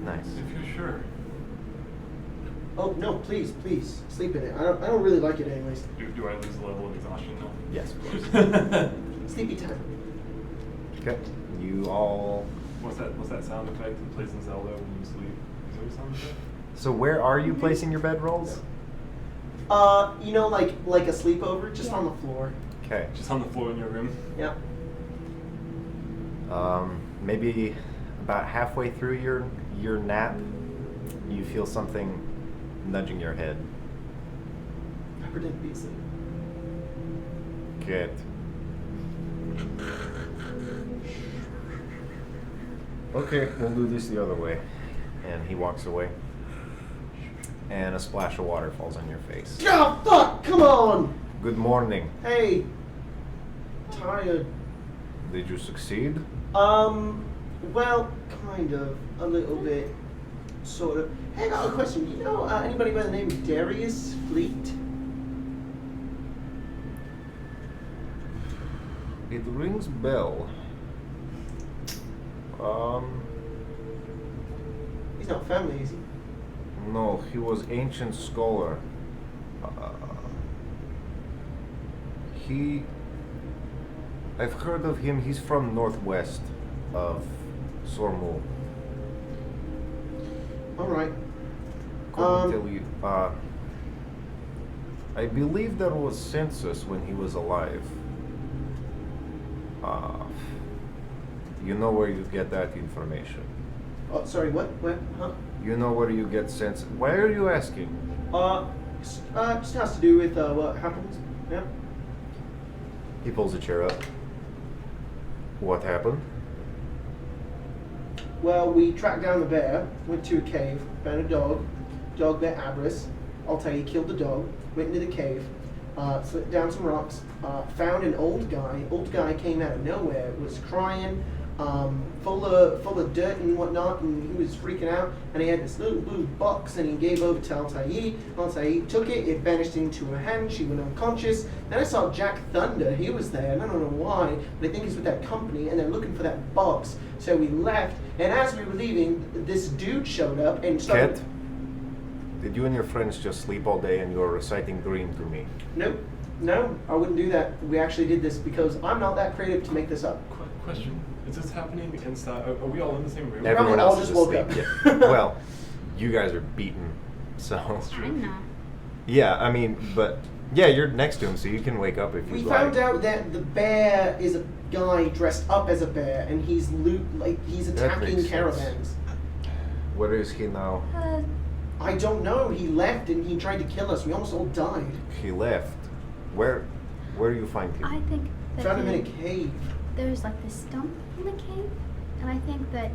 Nice. If you're sure. Oh no, please, sleep in it. I don't really like it anyways. Do I lose a level of exhaustion now? Yes, of course. Sleepy time. Okay. You all. What's that sound effect that plays in Zelda when you sleep? Is there a sound effect? So where are you placing your bedrolls? Like a sleepover, just Yeah. on the floor. Okay. Just on the floor in your room? Yeah. Maybe about halfway through your nap, you feel something nudging your head. I pretend to be asleep. Good. Okay, we'll do this the other way. And he walks away. And a splash of water falls on your face. Ah, fuck! Come on! Good morning. Hey. Tired. Did you succeed? Well, kind of. A little bit. Sort of. Hey, I got a question. You know anybody by the name of Darius Fleet? It rings bell. He's not family, is he? No, he was ancient scholar. I've heard of him. He's from northwest of Sormul. Alright. Couldn't tell you. I believe there was census when he was alive. You know where you get that information. Oh, sorry, what? What? Huh? You know where you get census. Why are you asking? Just has to do with what happens. Yeah. He pulls a chair up. What happened? Well, we tracked down the bear, went to a cave, found a dog bear Abris. I'll tell you, killed the dog, went into the cave, slipped down some rocks, found an old guy. Old guy came out of nowhere, was crying, full of dirt and whatnot, and he was freaking out. And he had this little blue box, and he gave over to Altair. Altair took it, it vanished into her hand. She went unconscious. Then I saw Jack Thunder. He was there, and I don't know why, but I think he's with that company, and they're looking for that box. So we left, and as we were leaving, this dude showed up and started. Cat, did you and your friends just sleep all day and you're reciting Dream to me? Nope. No, I wouldn't do that. We actually did this because I'm not that creative to make this up. Question: is this happening inside? Are we all in the same room? Everyone all else just is woke asleep. up. Yeah. Well, you guys are beaten, so. I'm not. Yeah, I mean, but yeah, you're next to him, so you can wake up if We you found like. out that the bear is a guy dressed up as a bear, and he's he's That attacking makes sense. caravans. Where is he now? I don't know. He left and he tried to kill us. We almost all died. He left. Where do you find him? I think that Found him in a cave. there's like this stump in the cave, and I think that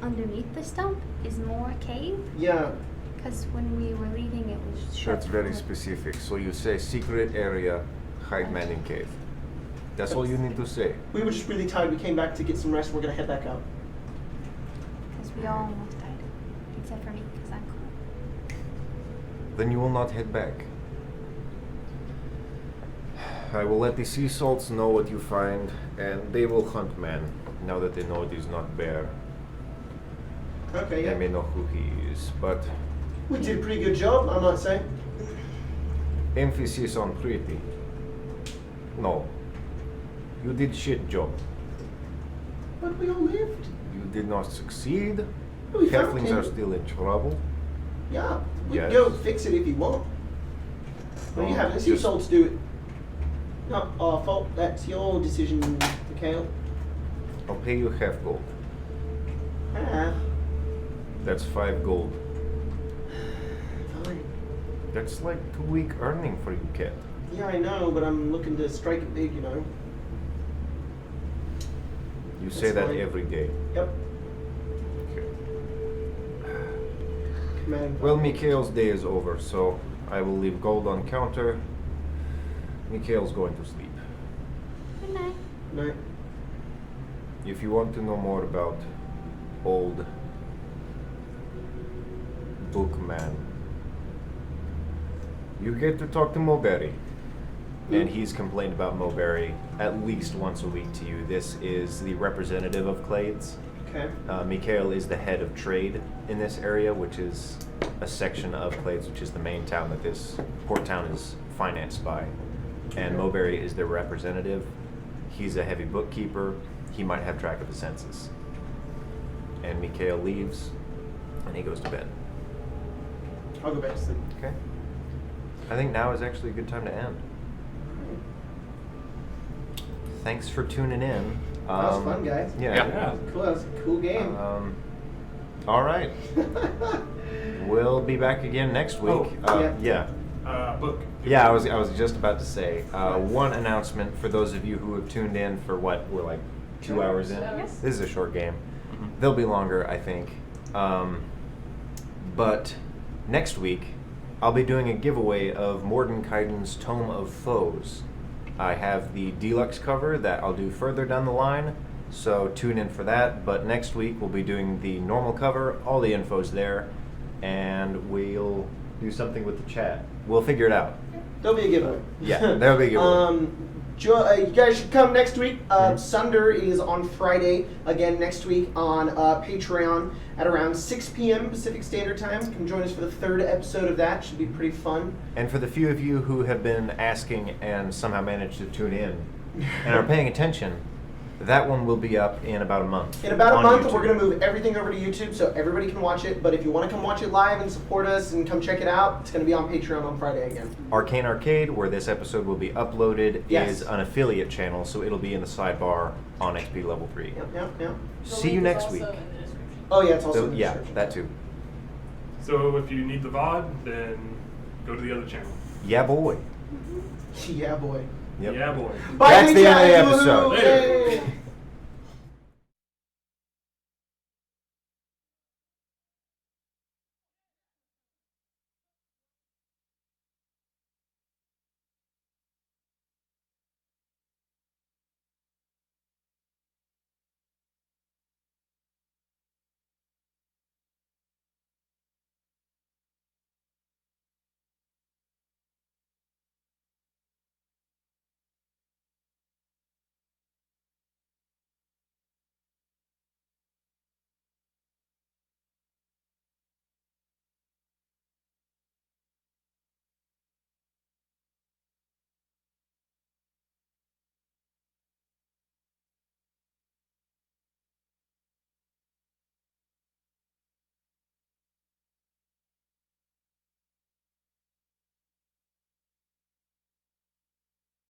underneath the stump is more cave. Yeah. Because when we were leaving, it was shut. That's very specific. So you say secret area, hide man in cave. That's all you need to say. We were just really tired. We came back to get some rest. We're gonna head back up. Because we all almost died, except for me, because I'm cool. Then you will not head back. I will let the sea salts know what you find, and they will hunt man, now that they know it is not bear. Okay. They Yeah. may know who he is, but We did a pretty good job, I might say. emphasis on pretty. No. You did shit job. But we all lived. You did not succeed. We found Halflings him. are still in trouble. Yeah. We Yes. can go fix it if you want. But you Oh, have the sea just- salts do it. Not our fault. That's your decision, Mikhail. I'll pay you half gold. Ah, That's 5 gold. fine. That's like 2-week earning for you, Cat. Yeah, I know, but I'm looking to strike it big, you know. You say That's that fine. every day. Yep. Okay. Commanding Well, thought. Mikhail's day is over, so I will leave gold on counter. Mikhail's going to sleep. Good night. No. If you want to know more about old Bookman, you get to talk to Mulberry. And he's complained about Mulberry at least once a week to you. This is the representative of Clades. Okay. Mikhail is the head of trade in this area, which is a section of Clades, which is the main town that this port town is financed by. And Mulberry is their representative. He's a heavy bookkeeper. He might have track of the census. And Mikhail leaves, and he goes to bed. I'll go back to sleep. Okay. I think now is actually a good time to end. Thanks for tuning in. That was fun, guys. Yeah. Yeah. Cool. That was a cool game. All right. We'll be back again next week. Oh, yeah. Book. Yeah, I was just about to say one announcement for those of you who have tuned in for what we're like 2 hours in. Yes. This is a short game. They'll be longer, I think. But next week, I'll be doing a giveaway of Mordenkainen's Tome of Foes. I have the deluxe cover that I'll do further down the line, so tune in for that. But next week, we'll be doing the normal cover. All the info's there, and we'll do something with the chat. We'll figure it out. There'll be a giveaway. Yeah, there'll be a giveaway. You guys should come next week. Mhm. Sunder is on Friday again next week on Patreon at around 6 p.m. Pacific Standard Time. Come join us for the 3rd episode of that. Should be pretty fun. And for the few of you who have been asking and somehow managed to tune in and are paying attention, That one will be up in about a month. In about a on month, YouTube. we're going to move everything over to YouTube so everybody can watch it. But if you want to come watch it live and support us and come check it out, it's going to be on Patreon on Friday again. Arcane Arcade, where this episode will be uploaded, Yes. is an affiliate channel, so it'll be in the sidebar on XP Level 3. Yep. The See you link is next also week. in the description. Oh, yeah, it's also So, in the yeah, description. that too. So if you need the VOD, then go to the other channel. Yeah, boy. Yeah, boy. Yep. Yeah, boy. Bye, That's the end of the guys. episode. Woohoo! Later. Yay.